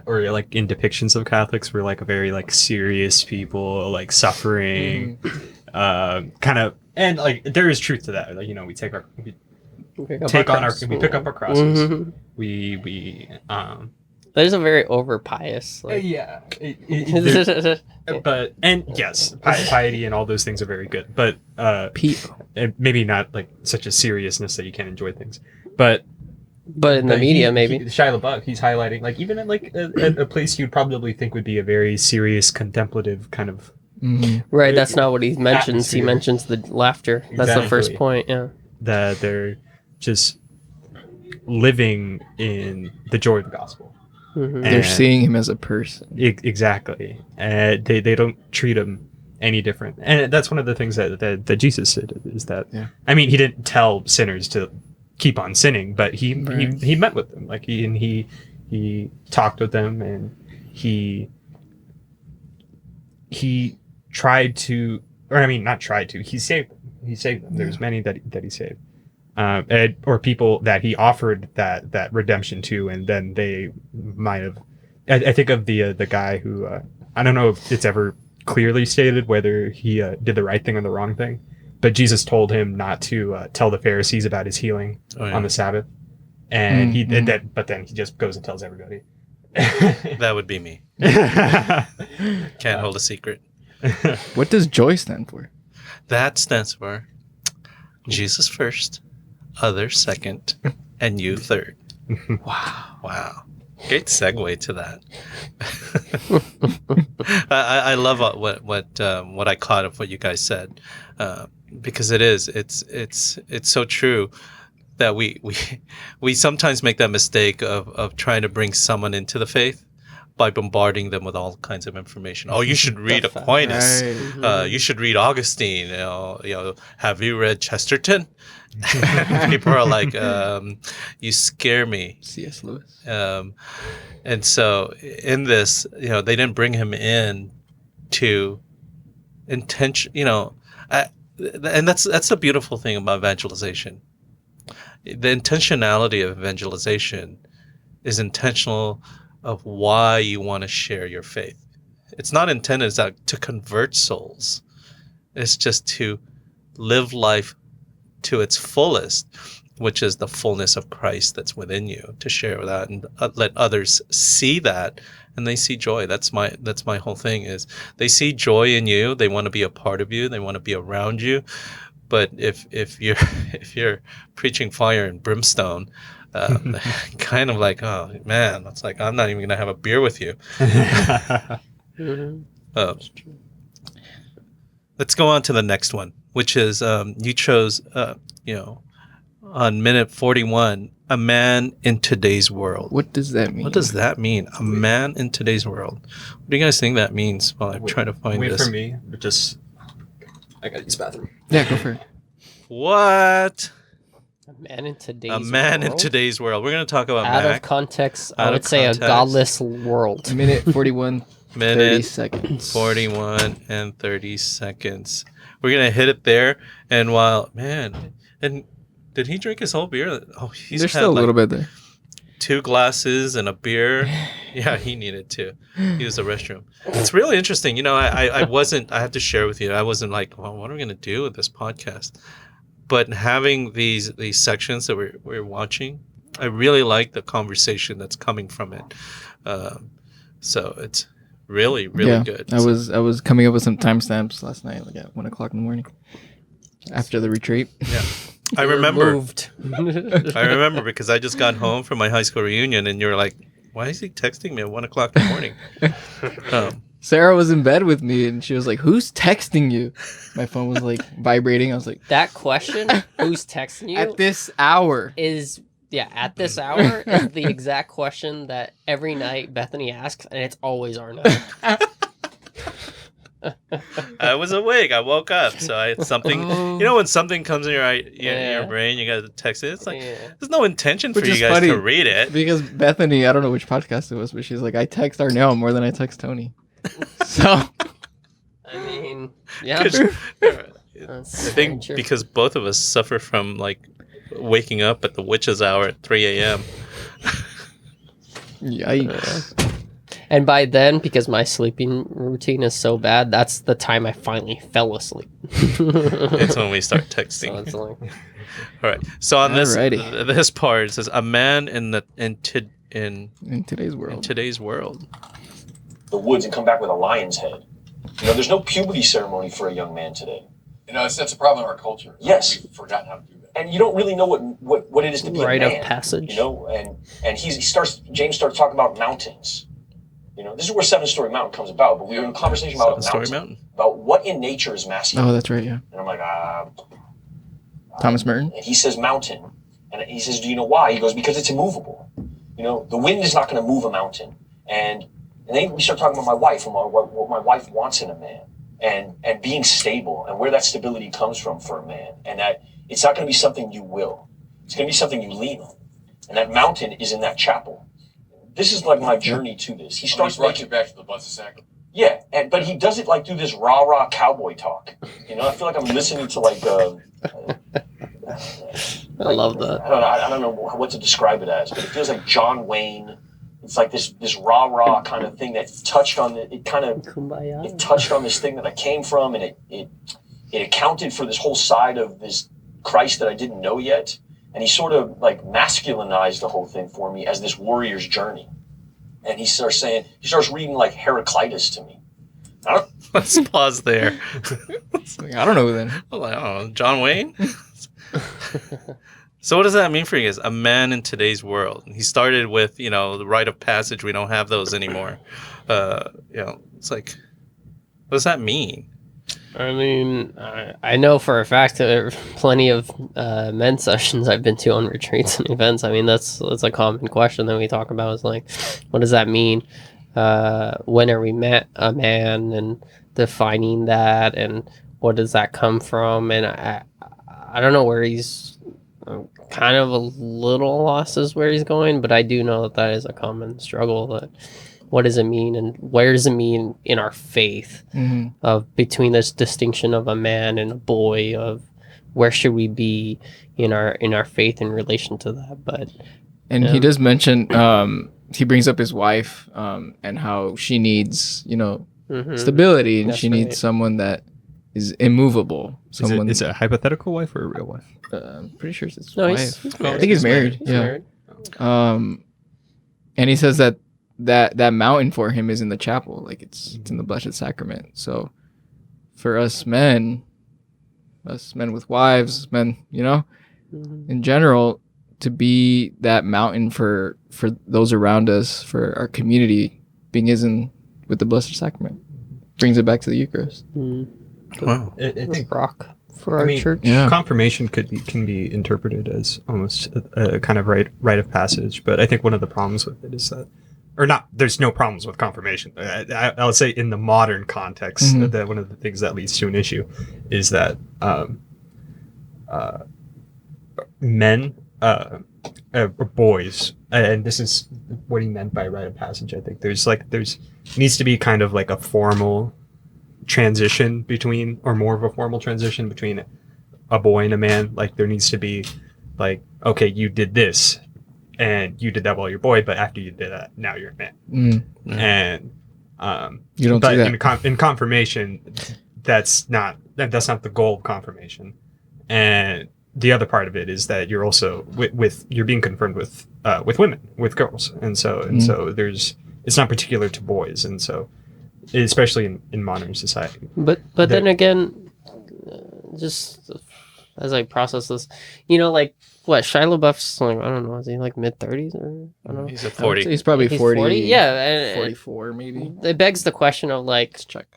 or like in depictions of Catholics, we're like a very like serious people, like suffering, kind of, and like there is truth to that. Like we pick up our crosses. Mm-hmm. We There's a very over pious. Like, yeah. But and yes, piety and all those things are very good. But and maybe not like such a seriousness that you can't enjoy things. But in the media, maybe. Shia LaBeouf, he's highlighting like even in like a place you'd probably think would be a very serious, contemplative kind of. Right, that's not what he mentions. He Atmosphere. mentions the laughter. That's the first Exactly. point. Yeah. That they're just living in the joy of the gospel. Mm-hmm. They're seeing him as a person. Exactly. They don't treat him any different. And that's one of the things that Jesus did, is that, I mean, he didn't tell sinners to keep on sinning, but he met with them. Like he talked with them, and he tried to, or I mean, not tried to, he saved them. He saved them. There's many that he saved. Or people that he offered that redemption to, and then they might have. I think of the guy who I don't know if it's ever clearly stated whether he did the right thing or the wrong thing, but Jesus told him not to tell the Pharisees about his healing on the Sabbath, and he did that. But then he just goes and tells everybody. That would be me. Can't hold a secret. What does joy stand for? That stands for Jesus first, others second, and you third. Wow. Great segue to that. I love what I caught of what you guys said, because it's so true that we sometimes make that mistake of trying to bring someone into the faith by bombarding them with all kinds of information. Oh, you should read Aquinas. You should read Augustine. Have you read Chesterton? People are like, you scare me. C.S. Lewis. And so in this, they didn't bring him in to intention, and that's the beautiful thing about evangelization. The intentionality of evangelization is intentional of why you want to share your faith. It's not intended to convert souls. It's just to live life to its fullest, which is the fullness of Christ that's within you, to share that and let others see that, and they see joy. That's my whole thing, is they see joy in you. They want to be a part of you. They want to be around you. But if you're preaching fire and brimstone, kind of like, oh man, that's like, I'm not even gonna have a beer with you. Let's go on to the next one, which is you chose on minute 41, a man in today's world. What does that mean? What does that mean? A man in today's world. What do you guys think that means? While I'm trying to find this. Wait for me. I gotta use the bathroom. Yeah, go for it. What? A man in today's A man world? in today's world. We're going to talk about Out Mac. of context, Out I of would say context. a godless world. Minute 41, 30 Minute seconds. 41 and 30 seconds. We're going to hit it there. And and did he drink his whole beer? Oh, he's There's had still a little bit there. 2 glasses and a beer. Yeah, he needed to use the restroom. It's really interesting. I have to share with you, I wasn't like, well, what are we going to do with this podcast? But having these sections that we're watching, I really like the conversation that's coming from it. So it's really, really good. I was coming up with some timestamps last night, like at 1 o'clock in the morning, after the retreat. Yeah. I remember. Moved. I remember because I just got home from my high school reunion, and you were like, "Why is he texting me at 1 o'clock in the morning?" Sarah was in bed with me, and she was like, "Who's texting you?" My phone was like vibrating. I was like, That question, who's texting you, "At this hour." at this hour, is the exact question that every night Bethany asks, and it's always Arno. I was awake. I woke up, so it's something. When something comes in your brain, you got to text it. It's like there's no intention for Which you is guys funny, to read it. Because Bethany, I don't know which podcast it was, but she's like, "I text Arnell more than I text Tony." So, I mean, yeah. I think because both of us suffer from like waking up at the witch's hour at 3 a.m. yikes. And by then, because my sleeping routine is so bad, that's the time I finally fell asleep. It's when we start So texting. it's like, All right. So on Alrighty. this part, it says a man in today's world. today's world. The woods and come back with a lion's head. There's no puberty ceremony for a young man today. That's a problem in our culture. Yes. We've forgotten how to do that. And you don't really know what it is to be rite a of man. passage. And James starts talking about mountains. This is where Seven Story Mountain comes about, but we were in a conversation about a Seven-Story mountain. Mountain. About what in nature is masculine. Oh, that's right. Yeah. And I'm like, Thomas Merton. and he says mountain. And he says, do you know why? He goes, because it's immovable. The wind is not going to move a mountain. And then we start talking about my wife and what my wife wants in a man and being stable and where that stability comes from for a man. And that it's not going to be something you will. It's going to be something you lean on. And that mountain is in that chapel. This is like my journey to this. He starts brought you back to the bus of sacrifice. Yeah, but he does it like through this rah-rah cowboy talk. I feel like I'm listening to like I love that. I don't know what to describe it as, but it feels like John Wayne. It's like this rah-rah kind of thing that touched on it touched on this thing that I came from, and it accounted for this whole side of this Christ that I didn't know yet. And he sort of like masculinized the whole thing for me as this warrior's journey. And he starts reading like Heraclitus to me. Let's pause there. I don't know then. Well, I don't know. John Wayne? So what does that mean for you as a man in today's world? He started with, the rite of passage. We don't have those anymore. It's like, what does that mean? I mean, I know for a fact that there are plenty of men's sessions I've been to on retreats and events. I mean, that's a common question that we talk about is like, what does that mean? When are we met a man, and defining that, and what does that come from? And I don't know where he's kind of a little lost as where he's going, but I do know that is a common struggle. That what does it mean, and where does it mean in our faith of between this distinction of a man and a boy, of where should we be in our faith in relation to that? But he does mention he brings up his wife and how she needs stability, and That's she needs right. someone that is immovable. Someone Is it a hypothetical wife or a real wife? I'm pretty sure it's his no, wife. he's I think he's married. He's Yeah. married. And he says that mountain for him is in the chapel, like it's in the Blessed Sacrament. So for us men with wives, men, in general, to be that mountain for those around us, for our community, being with the Blessed Sacrament, brings it back to the Eucharist. Wow. I think Rock for our church. Yeah. confirmation can be interpreted as almost a kind of rite of passage, but I think one of the problems with it is that, or not, there's no problems with confirmation. I would say in the modern context, that one of the things that leads to an issue is that men, or boys, and this is what he meant by rite of passage. I think there's needs to be kind of like a formal transition between, or more of a formal transition between a boy and a man. Like there needs to be like, okay, you did this and you did that while you're a boy, but after you did that, now you're a man. And You don't but do that. in confirmation, that's not the goal of confirmation. And the other part of it is that you're also with you're being confirmed with women, with girls, and so it's not particular to boys, and so especially in modern society. But then again, just as I process this, like what Shia LaBeouf's like, I don't know, is he like mid-30s or I don't know? He's at 40. He's probably He's 40. Yeah, and 44 maybe. it begs the question of like, Let's check.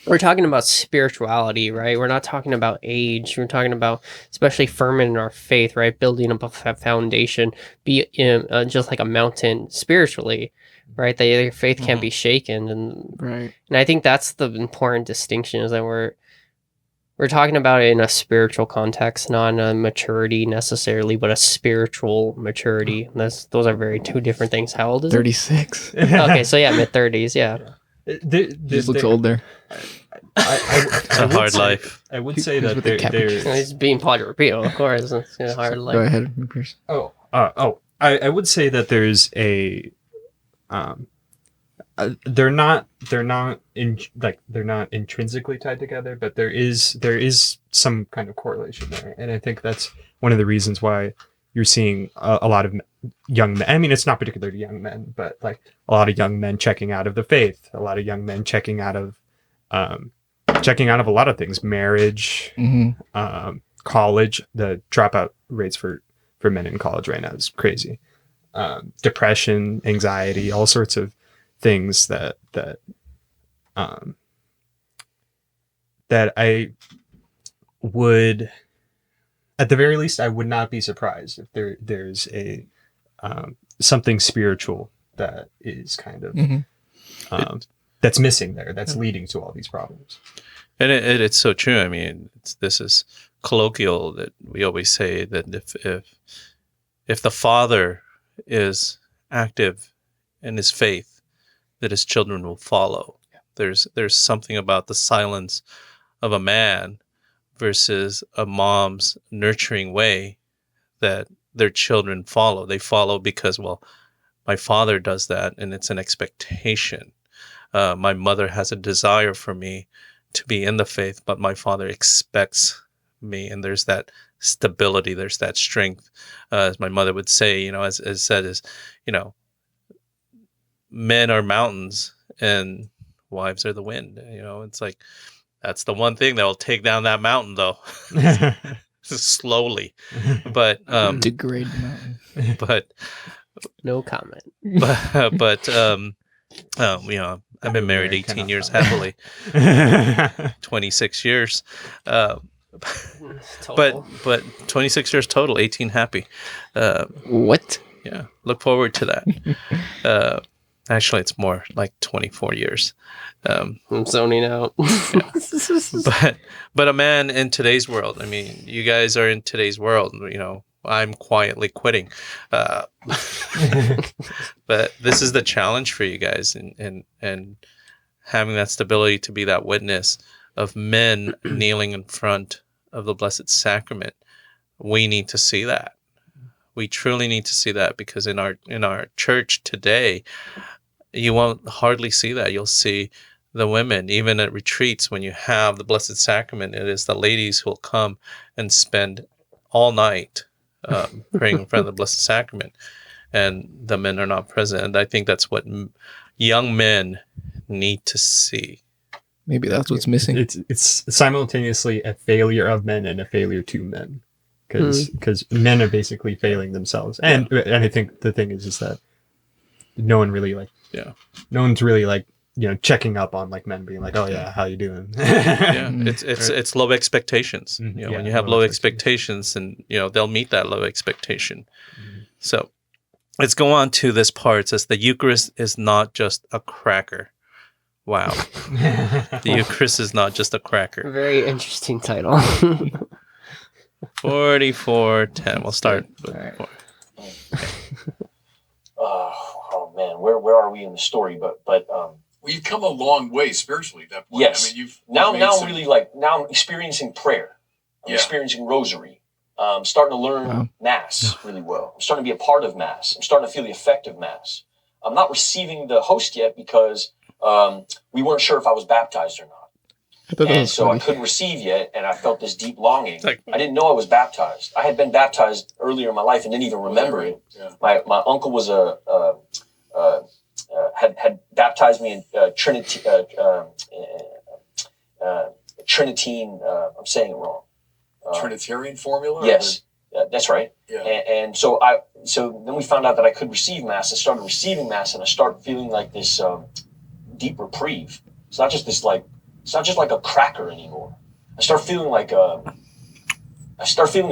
we're talking about spirituality, right? We're not talking about age. We're talking about especially firming our faith, right? Building up a foundation, be just like a mountain spiritually, right? That your faith can't be shaken, and Right. I think that's the important distinction, is that we're talking about it in a spiritual context, not in a maturity necessarily, but a spiritual maturity. Those are very two different things. How old is 36. it? Okay, so yeah, mid-30s, yeah. He just looks older. It's a hard life. I would say He's that with the capuchin. He's being Padre Pio, of course. It's a hard life. Go ahead, McPherson. I would say that there's they're not intrinsically tied together, but there is some kind of correlation there, and I think that's one of the reasons why you're seeing a lot of young men. I mean, it's not particularly young men, but like a lot of young men checking out of the faith, a lot of young men checking out of a lot of things, marriage, college. The dropout rates for men in college right now is crazy. Depression, anxiety, all sorts of things that I would, at the very least, I would not be surprised if there's a something spiritual that is kind of that's missing there, that's leading to all these problems. And it's so true. I mean, this is colloquial that we always say that if the father is active in his faith, that his children will follow. Yeah. There's something about the silence of a man versus a mom's nurturing way that their children follow. They follow because, well, my father does that, and it's an expectation. My mother has a desire for me to be in the faith, but my father expects me, and there's that stability, there's that strength. As my mother would say, as said, is, men are mountains and wives are the wind. It's like, that's the one thing that will take down that mountain, though. slowly. But Degrade the mountain. but No comment. you know, I've been married 18 years happily, 26 years. Total. But 26 years total, 18 happy. What? Yeah, look forward to that. Actually, it's more like 24 years. I'm zoning out. But a man in today's world. I mean, you guys are in today's world. You know, I'm quietly quitting. But this is the challenge for you guys, and having that stability to be that witness of men kneeling in front of the Blessed Sacrament. We need to see that. We truly need to see that, because in our church today, you won't hardly see that. You'll see the women, even at retreats, when you have the Blessed Sacrament, it is the ladies who will come and spend all night praying in front of the Blessed Sacrament, and the men are not present. And I think that's what young men need to see. Maybe that's what's missing. It's simultaneously a failure of men and a failure to men, because men are basically failing themselves. And I think the thing is that no one really no one's really checking up on men being like, oh yeah, how you doing? It's low expectations. You know, when you have low expectations, and they'll meet that low expectation. So let's go on to this part. It says the Eucharist is not just a cracker. Wow. The Eucharist is not just a cracker. Very interesting title. 44:10. We'll start with All right. 4. Oh man, where are we in the story? But Well, you've come a long way spiritually at that point. yes. I mean, you've now made I'm some- really now I'm experiencing prayer. I'm Yeah. experiencing rosary. I'm starting to learn Mass really well. I'm starting to be a part of Mass. I'm starting to feel the effect of Mass. I'm not receiving the host yet because we weren't sure if I was baptized or not. I thought that And was so I funny. couldn't receive yet, and I felt this deep longing. Like- I didn't know I was baptized. I had been baptized earlier in my life and didn't even remember it. Yeah. My uncle was had baptized me in Trinitine. I'm saying it wrong. Trinitarian formula? Yes, that's right. Yeah. And so then we found out that I could receive Mass. I started receiving Mass, and I started feeling like this deep reprieve. It's not just it's not just like a cracker anymore. I start feeling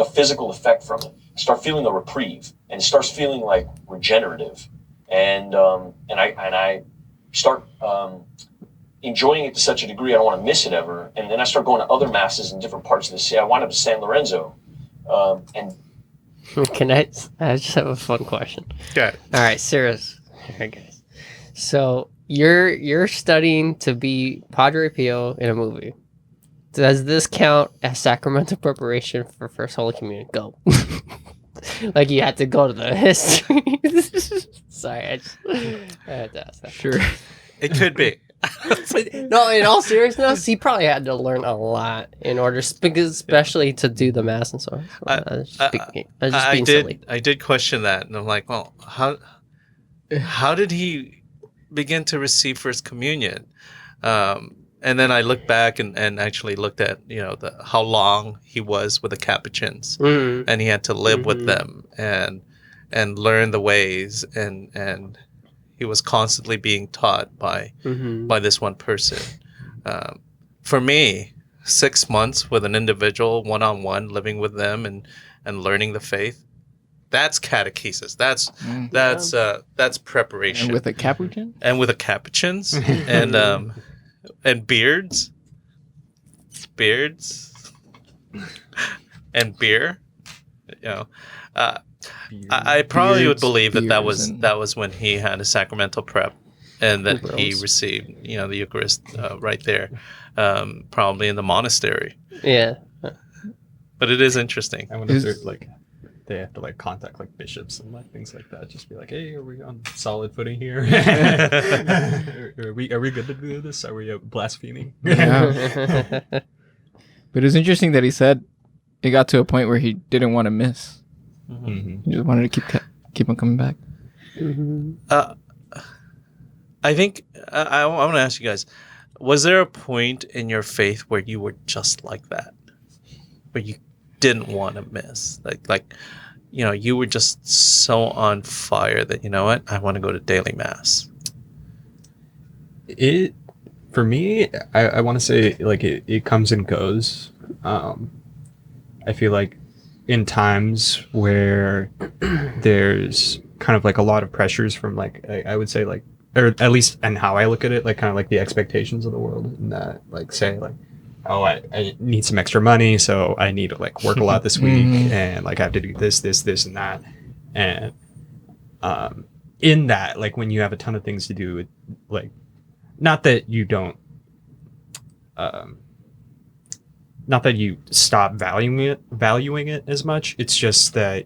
a physical effect from it. I start feeling a reprieve, and it starts feeling like regenerative, and I start enjoying it to such a degree I don't want to miss it ever. And then I start going to other Masses in different parts of the city. I wind up in San Lorenzo, and Can I just have a fun question? Yeah. All right, serious. All right, guys. So you're studying to be Padre Pio in a movie. Does this count as sacramental preparation for First Holy Communion? Go. Like you had to go to the history. Sorry, I had to ask that. Sure. It could be. No, in all seriousness, he probably had to learn a lot in order, because especially to do the Mass and so on. I was just being silly. I did question that, and I'm like, well, how did he begin to receive First Communion? And then I looked back and actually looked at how long he was with the Capuchins, and he had to live with them and learn the ways, and he was constantly being taught by this one person. For me, 6 months with an individual, one-on-one, living with them and learning the faith, that's catechesis. That's preparation. And with a Capuchin? And with the Capuchins and beards, and beer. I probably would believe that was when he had a sacramental prep, and that he received the Eucharist right there, probably in the monastery. Yeah. But it is interesting. I wonder if they have to contact bishops and things like that. Just be like, hey, are we on solid footing here? are we good to do this? Are we blaspheming? Yeah. But it's interesting that he said it got to a point where he didn't want to miss. Mm-hmm. He just wanted to keep on coming back. I think I want to ask you guys: was there a point in your faith where you were just like that, where didn't want to miss? Like, you were just so on fire that, you know what, I want to go to daily mass. It, for me, I want to say like it comes and goes. I feel like in times where there's kind of like a lot of pressures from like, I would say like, or at least, and how I look at it, like kind of like the expectations of the world, and that like say like, oh, I need some extra money, so I need to like work a lot this week, and like I have to do this, and that, and in that, like when you have a ton of things to do, like not that you don't, not that you stop valuing it as much. It's just that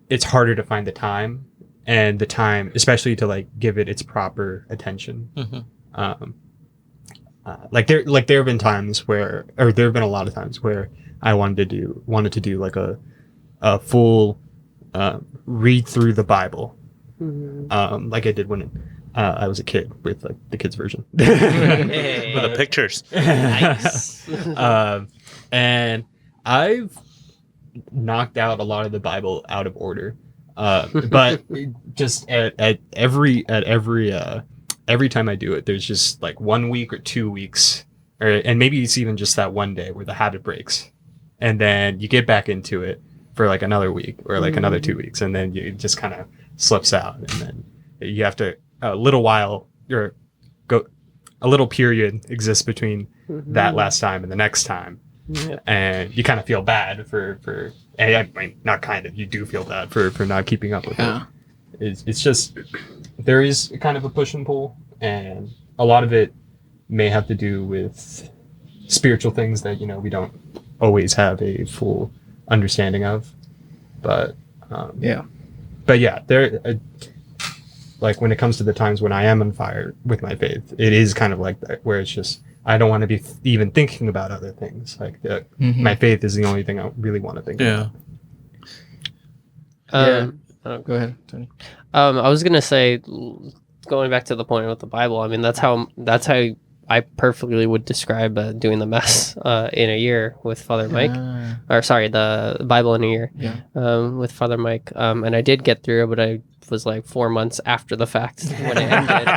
it's harder to find the time, and the time, especially to like give it its proper attention. Like there have been times where, or there have been a lot of times where I wanted to do like a full read through the Bible, like I did when I was a kid, with like the kids version With the pictures. Nice. And I've knocked out a lot of the Bible out of order, but just at every time I do it, there's just like 1 week or 2 weeks, and maybe it's even just that one day where the habit breaks, and then you get back into it for like another week or like another 2 weeks, and then it just kind of slips out, and then you have to a little while or go a little period exists between that last time and the next time. Yeah. And you kind of feel bad for and I mean, not kind of, you do feel bad for not keeping up with it. It's just, there is kind of a push and pull, and a lot of it may have to do with spiritual things that, we don't always have a full understanding of. But there, like when it comes to the times when I am on fire with my faith, it is kind of like that, where it's just, I don't want to be even thinking about other things. Like my faith is the only thing I really want to think about. Go ahead, Tony. I was gonna say, going back to the point with the Bible. I mean, that's how I perfectly would describe doing the mass in a year with Father Mike, or sorry, the Bible in a year with Father Mike. And I did get through, but I was like 4 months after the fact when it ended,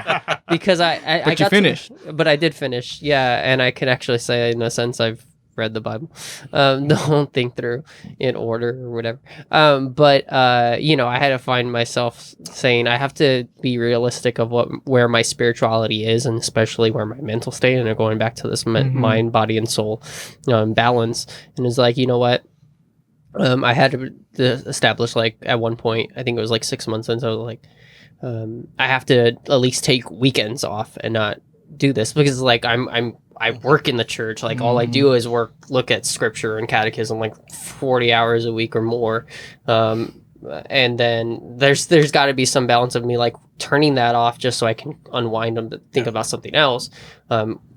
because I got finished. But I did finish, and I can actually say in a sense I've read the Bible, the whole thing through in order or whatever. But I had to find myself saying I have to be realistic of where my spirituality is, and especially where my mental state, and going back to this mind, body, and soul balance. And it's like, you know what? I had to establish, like, at one point, I think it was like 6 months in, so I was like, I have to at least take weekends off and not do this, because like I work in the church, like all I do is look at scripture and catechism like 40 hours a week or more, and then there's got to be some balance of me like turning that off just so I can unwind and think about something else,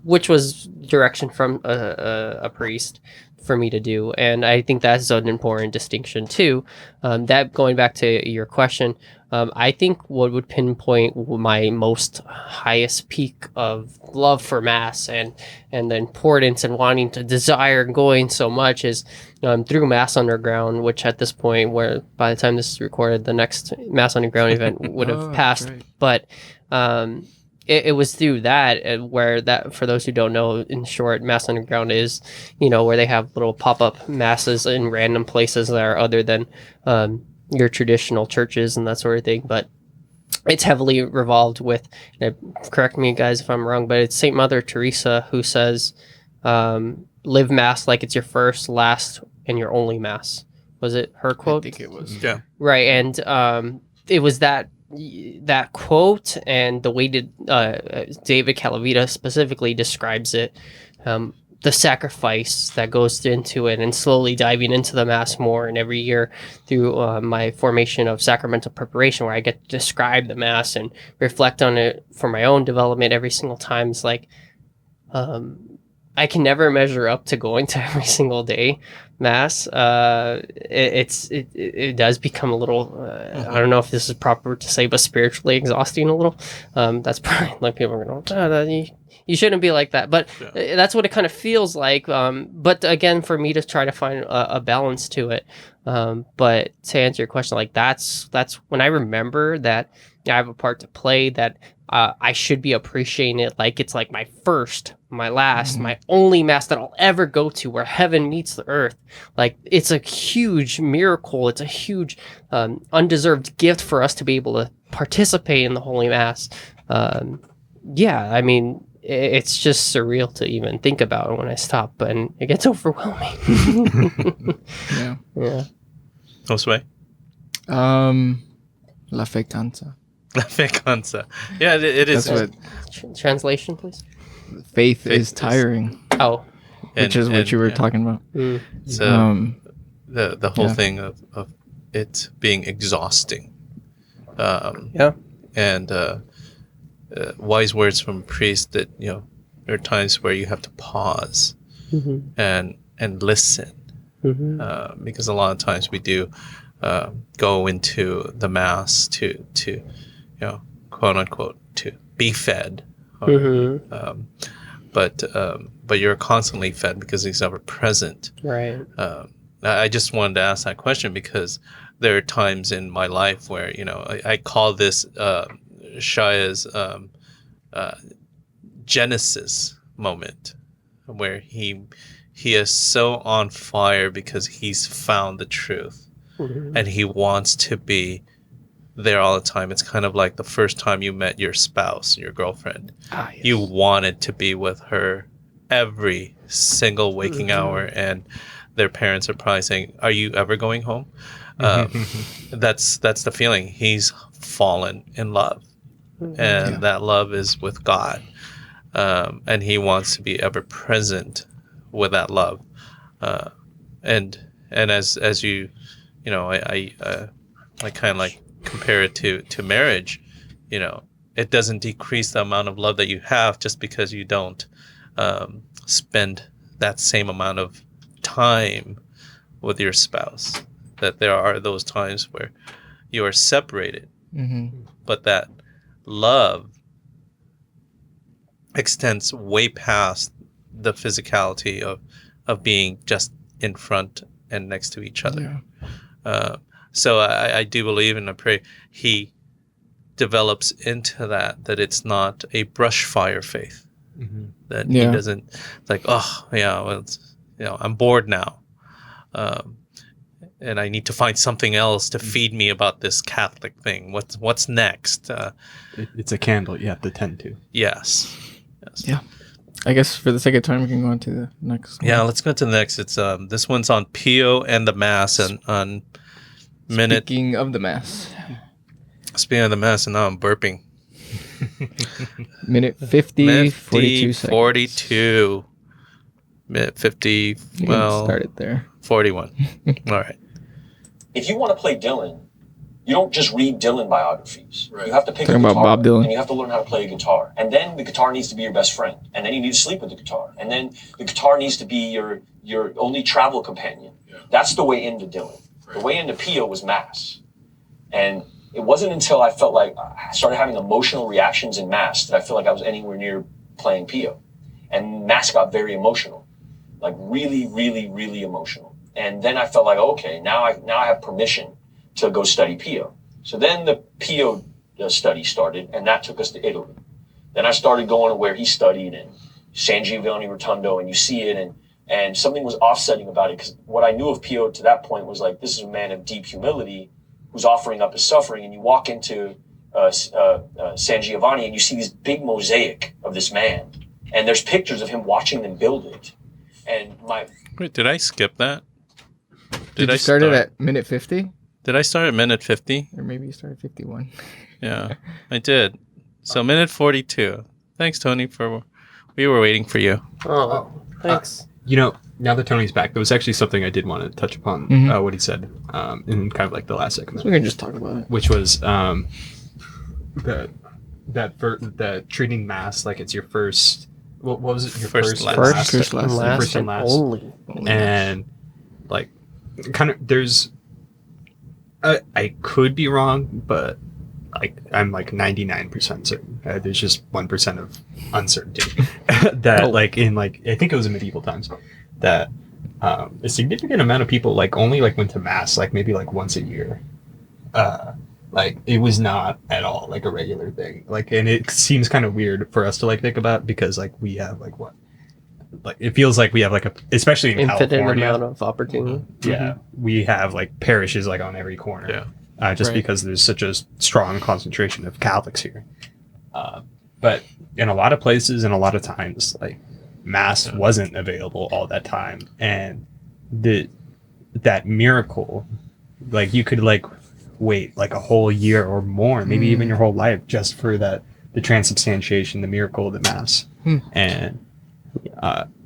which was direction from a priest for me to do. And I think that's an important distinction too. That, going back to your question, I think what would pinpoint my most highest peak of love for Mass and the importance and wanting to desire going so much is through Mass Underground, which at this point, where by the time this is recorded, the next Mass Underground event would have passed. Right. But it was through that where that, for those who don't know, in short, Mass Underground is, where they have little pop-up masses in random places that are other than your traditional churches and that sort of thing. But it's heavily revolved with, correct me guys if I'm wrong, but it's St. Mother Teresa who says, live Mass like it's your first, last, and your only Mass. Was it her quote? I think it was. Yeah. Right. And it was that quote and the way David Calavita specifically describes it, the sacrifice that goes into it, and slowly diving into the Mass more. And every year through my formation of sacramental preparation, where I get to describe the Mass and reflect on it for my own development every single time, it's like I can never measure up to going to every single day Mass. It does become a little, I don't know if this is proper to say, but spiritually exhausting a little. That's probably like people are going, you You shouldn't be like that. But Yeah. that's what it kind of feels like. But again, for me to try to find a balance to it. But to answer your question, like that's when I remember that I have a part to play, that I should be appreciating it like it's like my first, my last, my only mass that I'll ever go to, where heaven meets the earth. Like, it's a huge miracle. It's a huge undeserved gift for us to be able to participate in the Holy Mass. Yeah, I mean, it's just surreal to even think about when I stop, and it gets overwhelming. Yeah. Yeah. Josue? La fe cansa. La fe cansa. Yeah, it is. That's what Translation, please. faith Faith is is- tiring, Oh. which is what you were yeah. talking about. So the whole yeah. thing of it being exhausting. Yeah. And wise words from a priest that, there are times where you have to pause and listen. Because a lot of times we do go into the mass to quote unquote to be fed, but you're constantly fed because he's ever present. Right. I just wanted to ask that question because there are times in my life where I call this Shia's Genesis moment, where he is so on fire because he's found the truth and he wants to be there all the time. It's kind of like the first time you met your spouse, your girlfriend. Yes. You wanted to be with her every single waking hour, and their parents are probably saying, "Are you ever going home?" That's the feeling. He's fallen in love, and that love is with God, and he wants to be ever present with that love, and as you I kind of like compare it to marriage. It doesn't decrease the amount of love that you have just because you don't spend that same amount of time with your spouse. That there are those times where you are separated, but that love extends way past the physicality of being just in front and next to each other. So I do believe, and I pray he develops into that it's not a brush fire faith. That he doesn't, it's like, oh yeah, well, I'm bored now, and I need to find something else to feed me about this Catholic thing. What's next? It's a candle you have to tend to. Yes. Yeah. I guess for the sake of time, we can go on to the next one. Yeah, let's go to the next. It's this one's on Pio and the Mass, and on minute. Speaking of the Mass. Speaking of the Mass, and now I'm burping. Minute 50, Minute 42 seconds. 42. Minute 50, You can well, start it there. 41. All right. If you want to play Dylan, you don't just read Dylan biographies. Right. You have to pick Talking a about guitar Bob Dylan. and you have to learn how to play a guitar. And then the guitar needs to be your best friend. And then you need to sleep with the guitar. And then the guitar needs to be your only travel companion. Yeah. That's the way into Dylan. Right. The way into Pio was Mass. And it wasn't until I felt like I started having emotional reactions in Mass that I feel like I was anywhere near playing Pio. And Mass got very emotional, like really, really, really emotional. And then I felt like, okay, now I have permission to go study Pio. So then the Pio study started, and that took us to Italy. Then I started going to where he studied in San Giovanni Rotondo, and you see it, and something was offsetting about it, because what I knew of Pio to that point was like, this is a man of deep humility who's offering up his suffering. And you walk into San Giovanni, and you see this big mosaic of this man, and there's pictures of him watching them build it. And Wait, did I skip that? Did you start it at minute 50? Did I start at minute 50? Or maybe you started 51. Yeah, I did. So minute 42. Thanks, Tony, we were waiting for you. Oh, thanks. Now that Tony's back, there was actually something I did want to touch upon what he said in kind of like the last segment, So we can just talk about it. which was that treating Mass like it's your first. What was it? Your First, last. First, last. First and last. Only. And like kind of there's I could be wrong, but I'm like 99% certain. There's just 1% of uncertainty that like in like I think it was in medieval times that a significant amount of people like only like went to mass like maybe like once a year. Like it was not at all like a regular thing. Like, and it seems kind of weird for us to like think about because like we have like what, like it feels like we have like a, especially in Infinite California, amount of opportunity. yeah, we have like parishes like on every corner. Yeah. Just Right. because there's such a strong concentration of Catholics here. But in a lot of places and a lot of times, like mass wasn't available all that time, and that miracle, like you could like wait like a whole year or more, maybe even your whole life, just for the transubstantiation, the miracle of the mass, and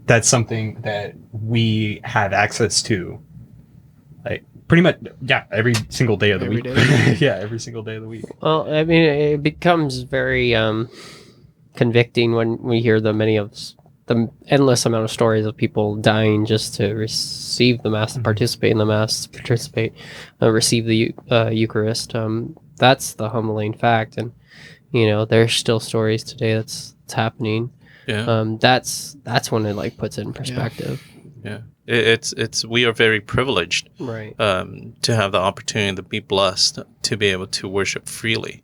that's something that we have access to, like pretty much, yeah, every single day of the Every week. day. Yeah, every single day of the week. Well, I mean, it becomes very convicting when we hear the endless amount of stories of people dying just to receive the mass, to participate in the mass, receive the Eucharist. That's the humbling fact, and you know, there's still stories today that's happening. Yeah. That's when it like puts it in perspective. Yeah. It's we are very privileged Right. to have the opportunity to be blessed to be able to worship freely.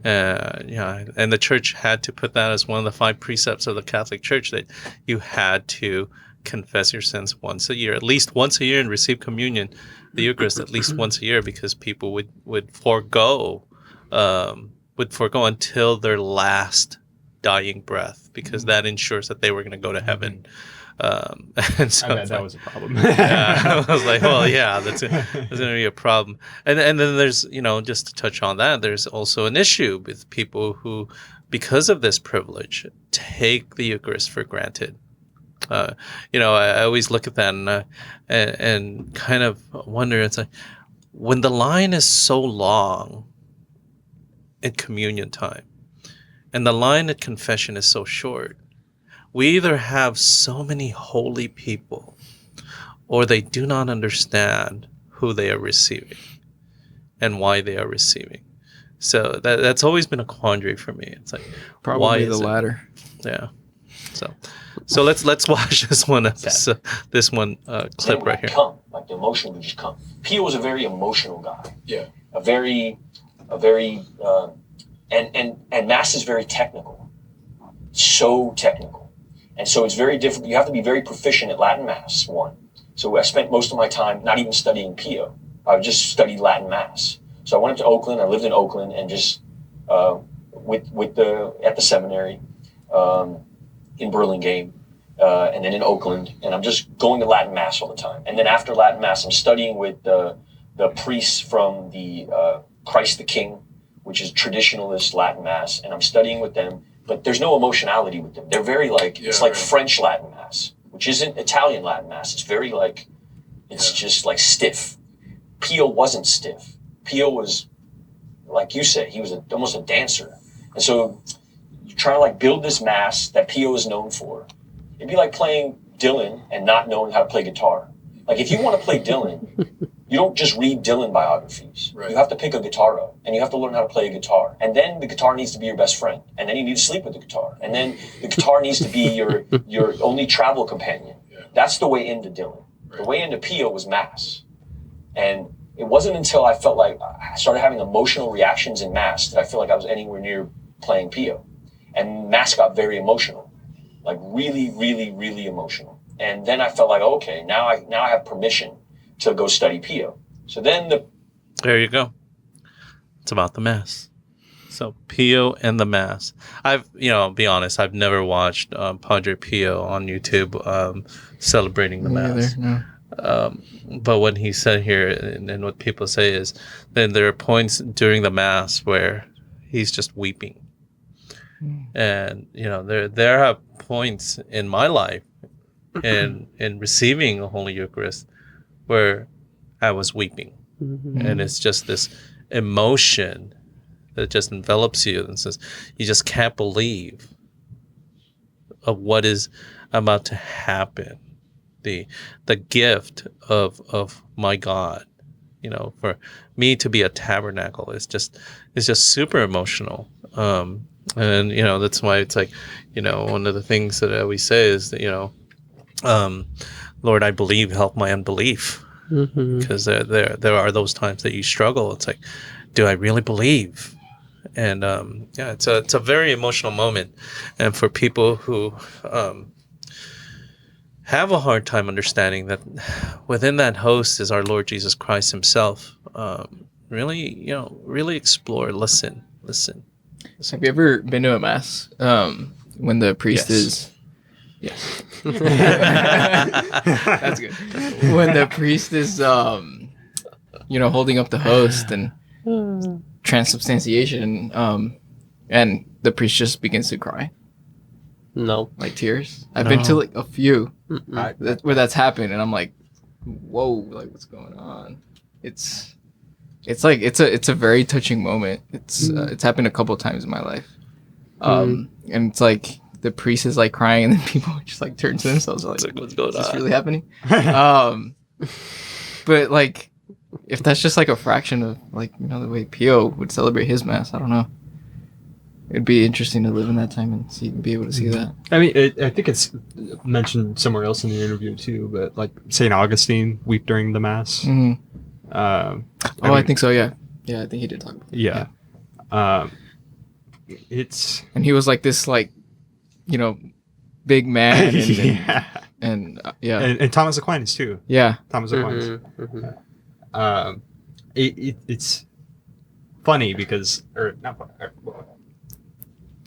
Yeah, and the church had to put that as one of the 5 precepts of the Catholic Church, that you had to confess your sins once a year, at least once a year, and receive communion, the Eucharist, at least once a year, because people would forego until their last dying breath, because that ensures that they were going to go to heaven. And so I bet that was a problem. yeah, I was like, well, yeah, that's going to be a problem. And then there's, you know, just to touch on that, there's also an issue with people who, because of this privilege, take the Eucharist for granted. You know, I always look at that and kind of wonder, it's like, when the line is so long in communion time and the line at confession is so short, we either have so many holy people, or they do not understand who they are receiving and why they are receiving. So that's always been a quandary for me. It's like, why Probably the is it? latter. Yeah. So let's watch this one clip Then right here. Come, like the emotion would just come. Pio was a very emotional guy. Yeah. A very, and mass is very technical. So technical. And so it's very difficult. You have to be very proficient at Latin Mass, one. So I spent most of my time not even studying Pio. I would just study Latin Mass. So I went up to Oakland. I lived in Oakland, and just at the seminary in Burlingame, and then in Oakland. And I'm just going to Latin Mass all the time. And then after Latin Mass, I'm studying with the priests from the Christ the King, which is traditionalist Latin Mass, and I'm studying with them. But there's no emotionality with them. They're very like, it's like French Latin Mass, which isn't Italian Latin Mass. It's very like, it's just like stiff. Pio wasn't stiff. Pio was, like you said, he was almost a dancer. And so you try to like build this Mass that Pio is known for. It'd be like playing Dylan and not knowing how to play guitar. Like if you want to play Dylan, you don't just read Dylan biographies. Right. You have to pick a guitar up, and you have to learn how to play a guitar. And then the guitar needs to be your best friend. And then you need to sleep with the guitar. And then the guitar needs to be your only travel companion. Yeah. That's the way into Dylan. The way into Pio was Mass. And it wasn't until I felt like I started having emotional reactions in Mass that I feel like I was anywhere near playing Pio. And Mass got very emotional, like really, really, really emotional. And then I felt like, okay, now I have permission to go study Pio. So then There you go. It's about the Mass. So Pio and the Mass. Be honest, I've never watched Padre Pio on YouTube celebrating the Me Mass. either, no. But what he said here, and what people say is, then there are points during the Mass where he's just weeping. And, you know, there are points in my life in receiving the Holy Eucharist where I was weeping. And it's just this emotion that just envelops you and says, you just can't believe of what is about to happen. The gift of my God for me to be a tabernacle is just super emotional. And that's why it's like, one of the things that we say is that, Lord, I believe, help my unbelief. Because there are those times that you struggle. It's like, do I really believe? And it's a very emotional moment, and for people who have a hard time understanding that within that host is our Lord Jesus Christ Himself. Really explore, listen. Have you ever been to a mass when the priest is? Yes. That's good. When the priest is, holding up the host and transubstantiation, and the priest just begins to cry. No. Like tears. I've been to like a few where that's happened, and I'm like, whoa, like what's going on? It's a very touching moment. It's happened a couple times in my life, and it's like the priest is like crying, and then people just like turn to themselves like, what's going on? Is this really happening? But like, if that's just like a fraction of like the way Pio would celebrate his mass, I don't know. It'd be interesting to live in that time and be able to see that. I mean, I think it's mentioned somewhere else in the interview too, but like St. Augustine weep during the mass. I think so. Yeah, I think he did talk about that. Yeah. And he was like this, like, big man. And And Thomas Aquinas too. Yeah. Thomas Aquinas. It's funny because, or not funny,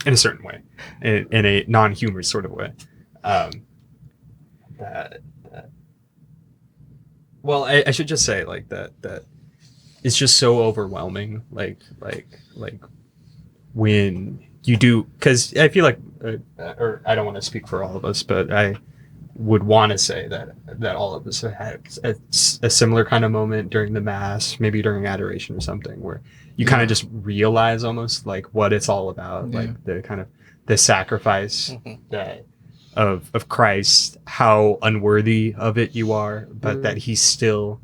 in a certain way, in a non-humorous sort of way. Well, I should just say like that it's just so overwhelming. Like when you do, because I feel like, or I don't want to speak for all of us, but I would want to say that all of us have had a similar kind of moment during the mass, maybe during adoration or something, where you kind of just realize almost like what it's all about, like the kind of the sacrifice that of Christ, how unworthy of it you are, but that He still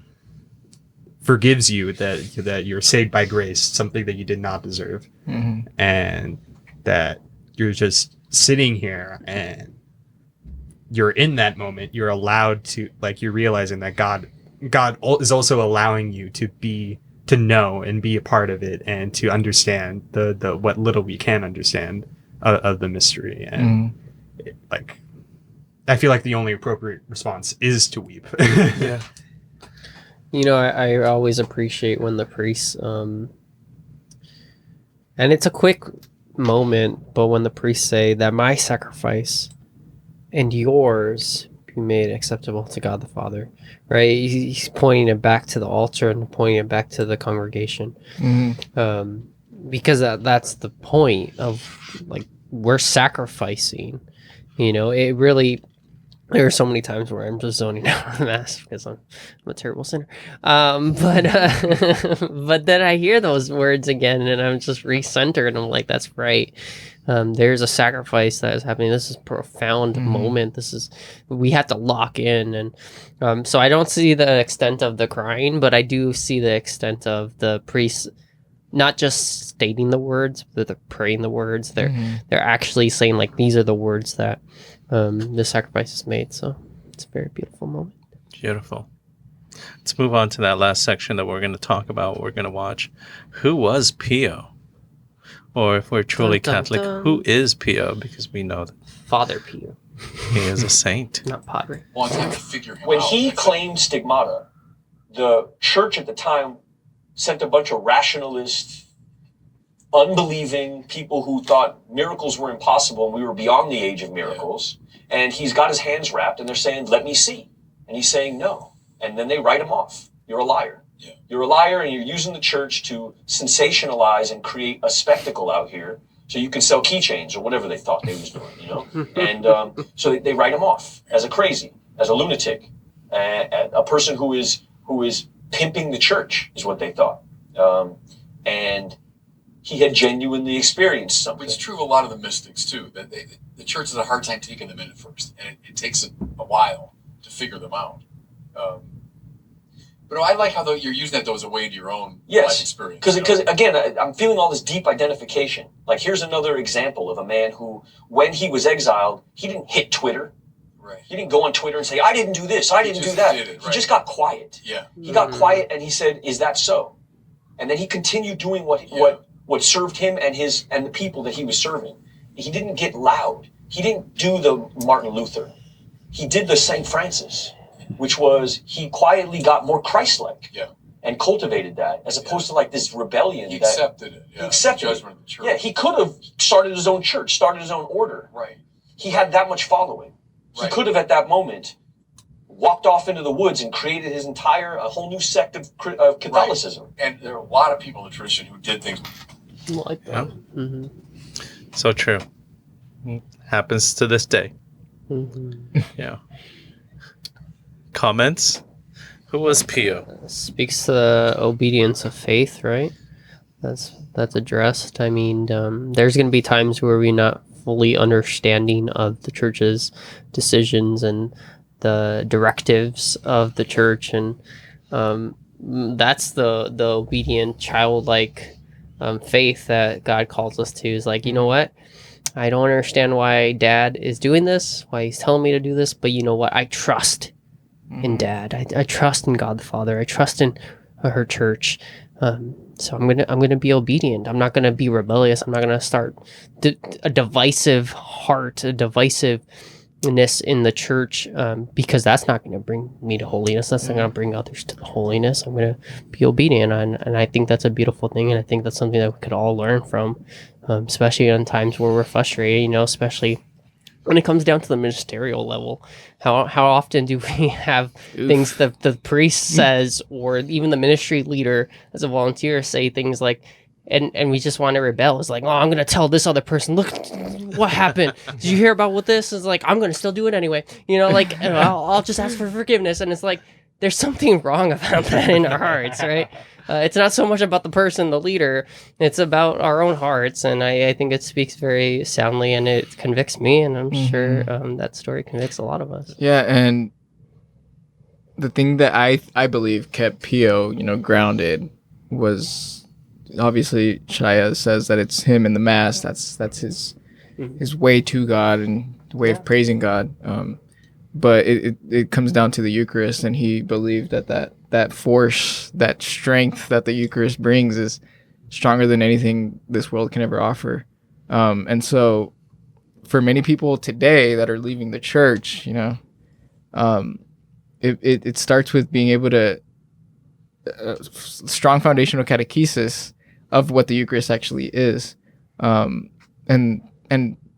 forgives you, that you're saved by grace, something that you did not deserve, and that you're just sitting here and you're in that moment. You're allowed to, like, you're realizing that God is also allowing you to know and be a part of it, and to understand the what little we can understand of the mystery. And like, I feel like the only appropriate response is to weep. Yeah. I always appreciate when the priests, and it's a quick moment, but when the priests say that my sacrifice and yours be made acceptable to God the Father, right? He's pointing it back to the altar and pointing it back to the congregation, because that's the point of, like, we're sacrificing. It really. There are so many times where I'm just zoning out on the mass because I'm a terrible sinner. But then I hear those words again, and I'm just recentered, and I'm like, that's right. There's a sacrifice that is happening. This is a profound moment. We have to lock in. And so I don't see the extent of the crying, but I do see the extent of the priests not just stating the words, but they're praying the words. They're actually saying, like, these are the words that the sacrifice is made. So it's a very beautiful moment. Beautiful. Let's move on to that last section that we're going to talk about. We're going to watch who was Pio, or if we're truly Catholic, who is Pio, because we know that Father Pio. He is a saint. Not Padre. Well, I have to figure him When out. he claimed stigmata, the church at the time sent a bunch of rationalist, unbelieving people who thought miracles were impossible and we were beyond the age of miracles. And he's got his hands wrapped and they're saying, let me see. And he's saying no. And then they write him off. You're a liar. Yeah. You're a liar, and you're using the church to sensationalize and create a spectacle out here so you can sell keychains or whatever they thought they was doing, And so they write him off as a crazy, as a lunatic, a person who is pimping the church is what they thought. And he had genuinely experienced something. It's true of a lot of the mystics too. That the church has a hard time taking them in at first, and it takes a while to figure them out. But I like how though you're using that though as a way into your own life Yes, experience. because again, I'm feeling all this deep identification. Like, here's another example of a man who, when he was exiled, he didn't hit Twitter. Right. He didn't go on Twitter and say, I didn't do this, I didn't do that. He just got quiet. Yeah. He got quiet and he said, is that so? And then he continued doing what served him and the people that he was serving. He didn't get loud. He didn't do the Martin Luther. He did the St. Francis, which was he quietly got more Christ-like and cultivated that, as opposed to like this rebellion. He accepted it. Yeah. He accepted the judgment of the church. Yeah, he could have started his own church, started his own order. Right. He had that much following. He could have, at that moment, walked off into the woods and created his a whole new sect of Catholicism. Right. And there are a lot of people in the tradition who did things like that. Yeah. So true. Happens to this day. Yeah. Comments? Who was Pio? Speaks to the obedience of faith, right? That's addressed. I mean, there's going to be times where we're not fully understanding of the church's decisions and the directives of the church, and that's the obedient, childlike faith that God calls us to. Is like, you know what? I don't understand why Dad is doing this, why he's telling me to do this, but you know what? I trust in Dad. I trust in God the Father. I trust in her church. So I'm gonna be obedient. I'm not gonna be rebellious. I'm not gonna start a divisive heart, a divisiveness in the church, because that's not gonna bring me to holiness. That's not gonna bring others to holiness. I'm gonna be obedient, and I think that's a beautiful thing, and I think that's something that we could all learn from, especially in times where we're frustrated. Especially when it comes down to the ministerial level. How often do we have things that the priest says, or even the ministry leader as a volunteer say things like, and we just want to rebel. It's like, oh, I'm going to tell this other person, look what happened. Did you hear about what this is? Like, I'm going to still do it anyway. I'll just ask for forgiveness. And it's like, there's something wrong about that in our hearts, right? It's not so much about the person, the leader. It's about our own hearts. And I think it speaks very soundly, and it convicts me. And I'm sure that story convicts a lot of us. Yeah, and the thing that I believe kept Pio, grounded was obviously Shia says that it's him in the Mass. That's his way to God and the way of praising God. But it comes down to the Eucharist, and he believed that force, that strength that the Eucharist brings is stronger than anything this world can ever offer. And so for many people today that are leaving the church, it starts with being able to strong foundational catechesis of what the Eucharist actually is. And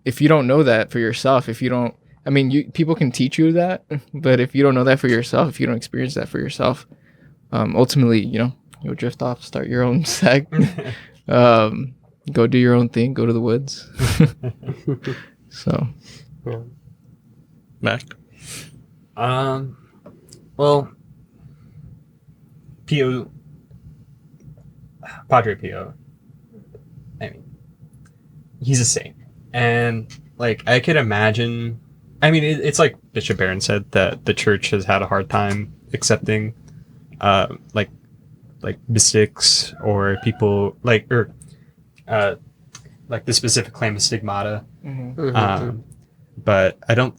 if you don't know that for yourself, people can teach you that, but if you don't know that for yourself, if you don't experience that for yourself, ultimately, you'll drift off, start your own sect, go do your own thing, go to the woods. So, Yeah. Mac? Well, Padre Pio, he's a saint. And, I could imagine, it's like Bishop Barron said, that the church has had a hard time accepting, mystics or people, the specific claim of stigmata. But I don't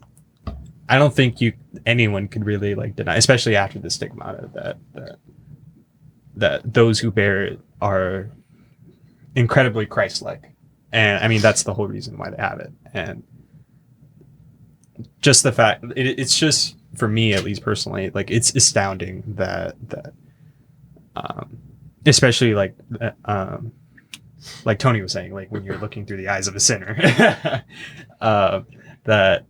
think anyone could really deny, especially after the stigmata, that those who bear it are incredibly Christ-like, and that's the whole reason why they have it. And just the fact, it's just, for me at least personally, it's astounding that especially like Tony was saying, when you're looking through the eyes of a sinner, that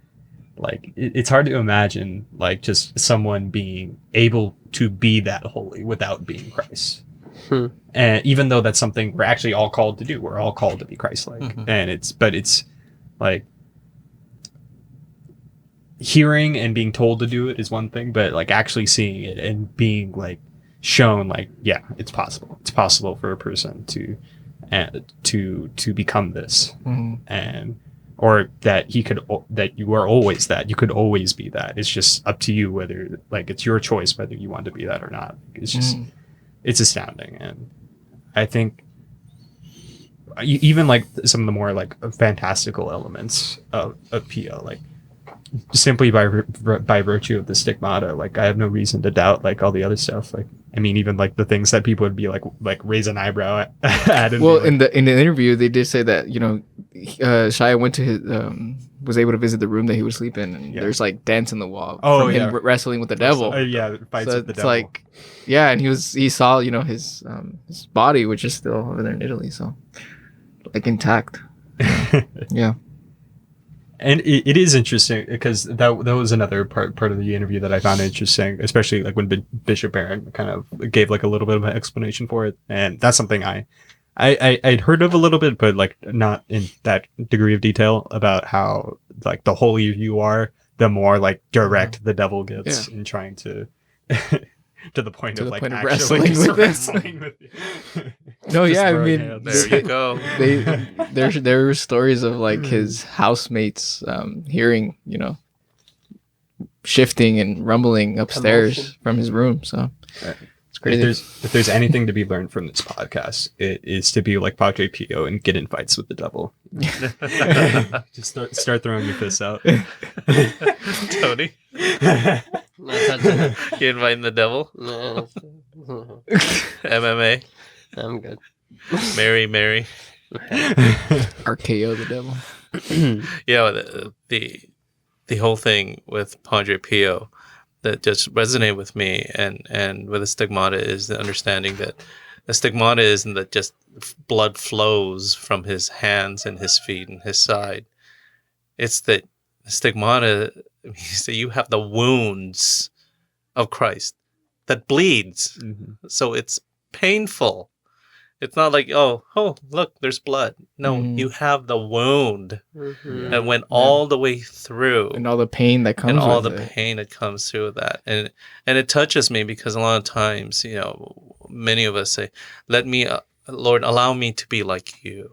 it's hard to imagine just someone being able to be that holy without being Christ. And even though that's something we're actually all called to do, we're all called to be Christ-like. And it's hearing and being told to do it is one thing, but actually seeing it and being shown yeah, it's possible for a person to become this, and or that that you are always that. You could always be that. It's just up to you whether, like, it's your choice whether you want to be that or not. It's just, it's astounding. And I think even like some of the more like fantastical elements of Pio, like simply by virtue of the stigmata, like I have no reason to doubt like all the other stuff. Like, I mean, even like the things that people would be like raise an eyebrow at. Well, like, in the interview, they did say that, you know, Shia went to his was able to visit the room that he would sleep in, and there's like dents in the wall from him wrestling with the devil. Fights so with the it's devil. like, yeah, and he saw, you know, his body, which is still over there in Italy, so like intact. Yeah. And it is interesting because that was another part of the interview that I found interesting, especially like when Bishop Barron kind of gave like a little bit of an explanation for it. And that's something I'd heard of a little bit, but like not in that degree of detail, about how like the holier you are, the more like direct the devil gets in trying to to the point of like actually wrestling with this. No, yeah, I mean, there you go. There were stories of like his housemates hearing, you know, shifting and rumbling upstairs from his room. So it's crazy. If there's anything to be learned from this podcast, it is to be like Padre Pio and get in fights with the devil. Just start throwing your fists out. Tony, you inviting the devil? No. MMA. I'm good. Mary. RKO the devil. The whole thing with Padre Pio that just resonated with me and with the stigmata is the understanding that the stigmata isn't that just blood flows from his hands and his feet and his side. It's that stigmata means that you have the wounds of Christ that bleeds. Mm-hmm. So it's painful. It's not like, oh, look, there's blood. No, you have the wound that went all the way through. And all the pain that comes and all with the it. pain that comes through that. And it touches me because a lot of times, you know, many of us say, let me, Lord, allow me to be like you.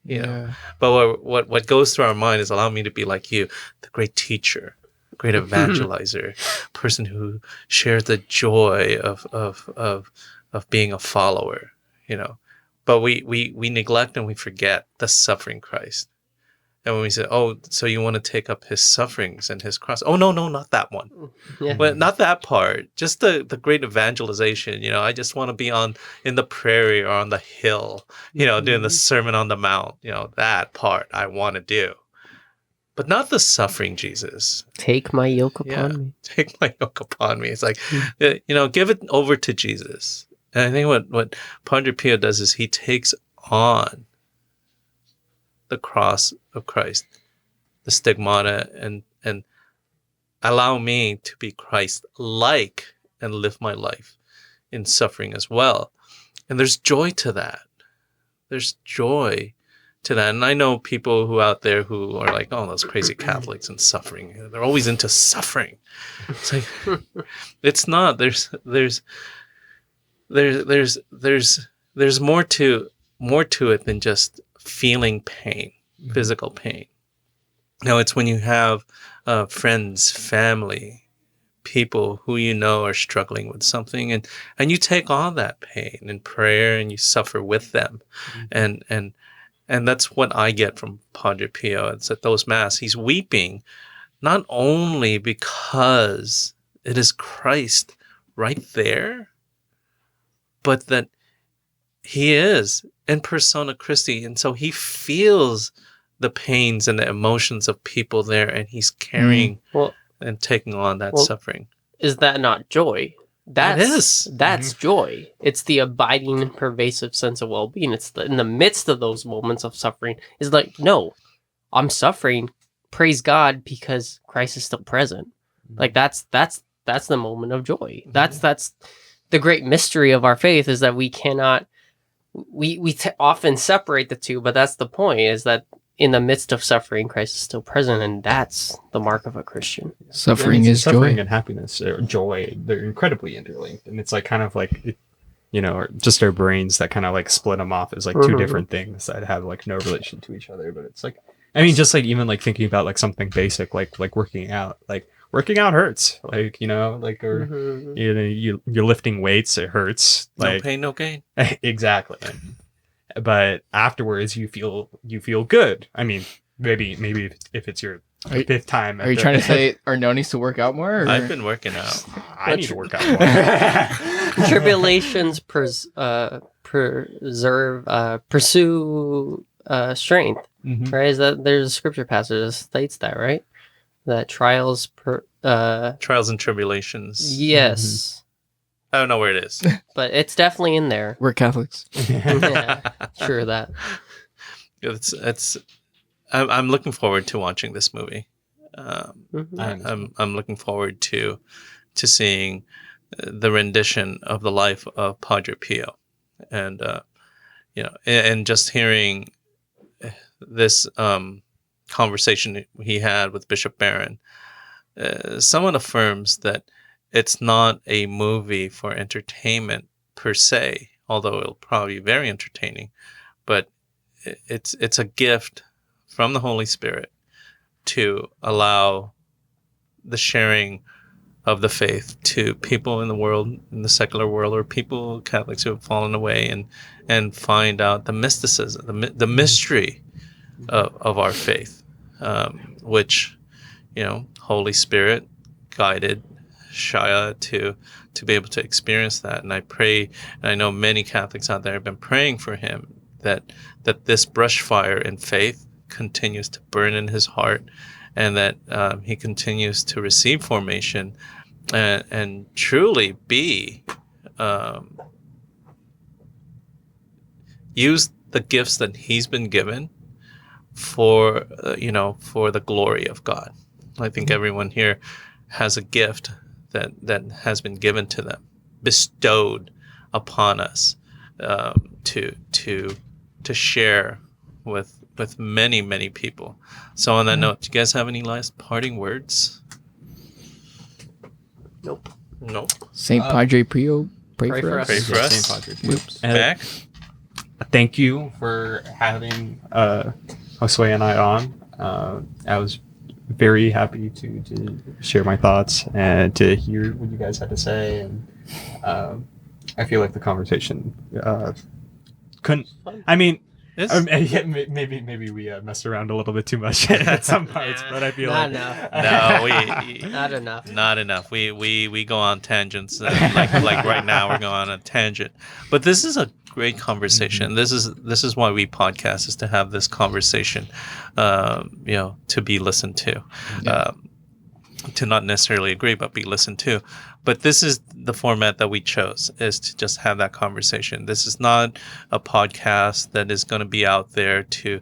You know? But what goes through our mind is allow me to be like you, the great teacher, great evangelizer, person who shares the joy of being a follower. You know, but we neglect and we forget the suffering Christ. And when we say, oh, so you want to take up his sufferings and his cross? Oh, no, not that one. Yeah. But not that part. Just the great evangelization. You know, I just want to be in the prairie or on the hill, you know, doing the Sermon on the Mount. You know, that part I want to do. But not the suffering Jesus. Take my yoke upon me. Take my yoke upon me. It's like, you know, give it over to Jesus. And I think what Padre Pio does is he takes on the cross of Christ, the stigmata, and allow me to be Christ-like and live my life in suffering as well. And there's joy to that. There's joy to that. And I know people who out there who are like, oh, those crazy Catholics and suffering. They're always into suffering. It's like, it's not. There's more to it than just feeling pain, physical pain. No, it's when you have friends, family, people who you know are struggling with something, and you take on that pain in prayer and you suffer with them, and that's what I get from Padre Pio. It's at those Mass, he's weeping, not only because it is Christ right there, but that he is in persona Christi. And so he feels the pains and the emotions of people there, and he's carrying and taking on that suffering. Is that not joy? That's joy. It's the abiding and pervasive sense of well-being. It's in the midst of those moments of suffering. It's like, no, I'm suffering. Praise God because Christ is still present. Like that's the moment of joy. That's the great mystery of our faith, is that we cannot, we often separate the two, but that's the point, is that in the midst of suffering, Christ is still present, and that's the mark of a Christian. Suffering is suffering joy. And happiness, or joy, they're incredibly interlinked. And it's like kind of like, you know, just our brains that kind of like split them off as like two different things that have like no relation to each other. But it's like, I mean, just like even like thinking about like something basic, like working out. Like working out hurts. Like, you know, like or you know, you're lifting weights, it hurts. No Like pain, no gain. exactly. But afterwards you feel good. I mean, maybe if it's your fifth time. Are you trying to say Arno needs to work out more? Or? I've been working out. I need to work out more. Tribulations pursue strength, right? Is that there's a scripture passage that states that, right? That trials Trials and tribulations. yes, I don't know where it is. but it's definitely in there. We're Catholics. Yeah, sure of that. It's. I'm looking forward to watching this movie. I'm looking forward to seeing the rendition of the life of Padre Pio, and you know, and just hearing this conversation he had with Bishop Barron. Someone affirms that it's not a movie for entertainment per se, although it'll probably be very entertaining, but it's a gift from the Holy Spirit to allow the sharing of the faith to people in the world, in the secular world, or people, Catholics who have fallen away, and find out the mysticism, the mystery of our faith, which, you know, Holy Spirit guided Shia to be able to experience that. And I pray, and I know many Catholics out there have been praying for him, that this brush fire in faith continues to burn in his heart, and that he continues to receive formation and truly be use the gifts that he's been given for for the glory of God. I think everyone here has a gift that has been given to them, bestowed upon us, to share with many people. So on that note, do you guys have any last parting words? Nope. Saint Padre Pio, pray for us. Pray for us. Saint Padre Pio. Back. Thank you for having Josue and I on. I was very happy to share my thoughts and to hear what you guys had to say. And I feel like the conversation couldn't. I mean, maybe we messed around a little bit too much at some parts, but I feel Not enough. Not enough. We go on tangents. Like right now, we're going on a tangent. But this is a great conversation. This is why we podcast, is to have this conversation, to be listened to, to not necessarily agree, but be listened to. But this is the format that we chose, is to just have that conversation. This is not a podcast that is going to be out there to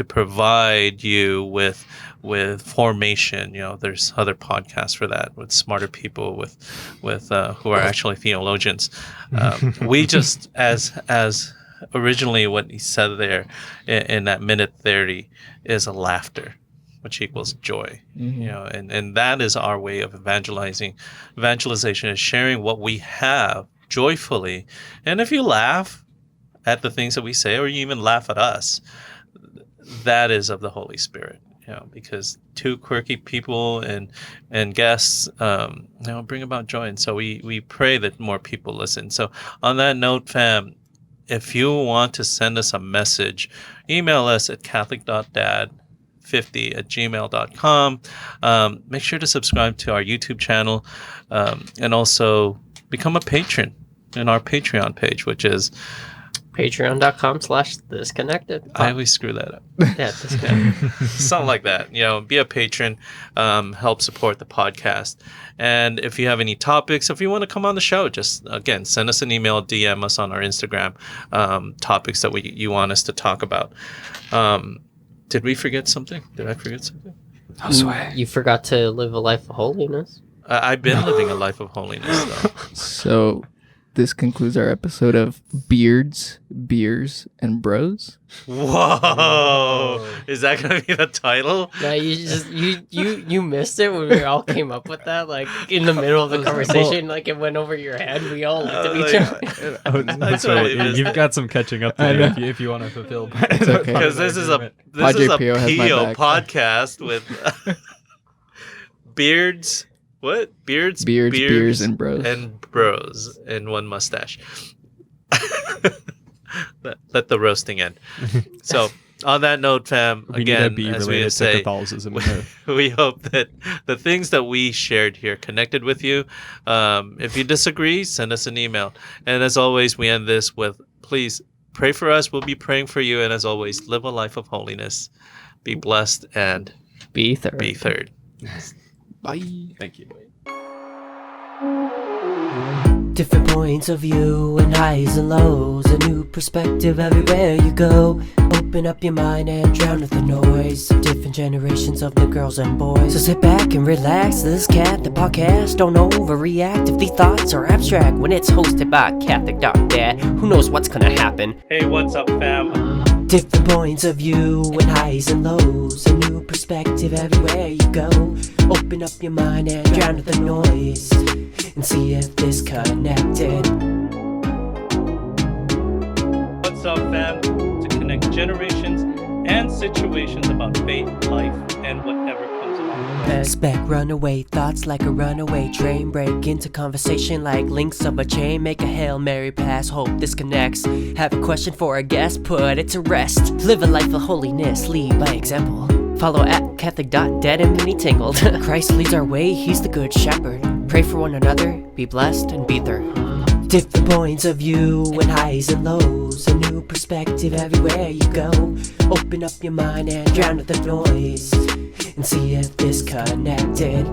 provide you with formation. You know, there's other podcasts for that, with smarter people, with who are actually theologians. We just, as originally what he said there in that minute 30 is a laughter, which equals joy. You know, and that is our way of evangelizing. Evangelization is sharing what we have joyfully. And if you laugh at the things that we say, or you even laugh at us, that is of the Holy Spirit. You know, because two quirky people and guests, bring about joy. And so we pray that more people listen. So on that note, fam, if you want to send us a message, email us at catholic.dad50@gmail.com. Make sure to subscribe to our YouTube channel, and also become a patron in our Patreon page, which is patreon.com/disconnected. I always screw that up. Yeah, disconnected. Something like that. You know, be a patron, help support the podcast. And if you have any topics, if you want to come on the show, just, again, send us an email, DM us on our Instagram, topics that you want us to talk about. Did we forget something? Did I forget something? You forgot to live a life of holiness. I've been living a life of holiness, though. So this concludes our episode of Beards, Beers, and Bros. Whoa! Is that gonna be the title? No, you missed it when we all came up with that, like in the middle of the conversation, like it went over your head. We all looked at each other. Oh, that's totally right. missed You've it. got some catching up to do if you want to fulfill. It's okay. Because this is a Padre Pio has my Pio back. podcast with beards. What beards? Beers, and Bros. and bros and one mustache. Let the roasting end. So, on that note, fam, We again, need to be as we related to say, Catholicism. we hope that the things that we shared here connected with you. If you disagree, send us an email. And as always, we end this with, please pray for us. We'll be praying for you. And as always, live a life of holiness. Be blessed and Be third. be third. Bye. Thank you. Different points of view and highs and lows. A new perspective everywhere you go. Open up your mind and drown out the noise of different generations of the girls and boys. So sit back and relax. This the podcast. Don't overreact if the thoughts are abstract. When it's hosted by Catholic Dad, who knows what's gonna happen? Hey, what's up, fam? Different points of view and highs and lows. A new perspective everywhere you go. Open up your mind and drown out the noise. And see if this connected. What's up, fam? To connect generations and situations about faith, life, and whatever comes along the way. Expect runaway thoughts like a runaway train. Break into conversation like links of a chain. Make a Hail Mary pass, hope this connects. Have a question for a guest, put it to rest. Live a life of holiness, lead by example. Follow at Catholic.Dad and Mini Tangled. Christ leads our way, he's the good shepherd. Pray for one another, be blessed and be third. Different points of view and highs and lows. A new perspective everywhere you go. Open up your mind and drown out the noise. And see if this connected.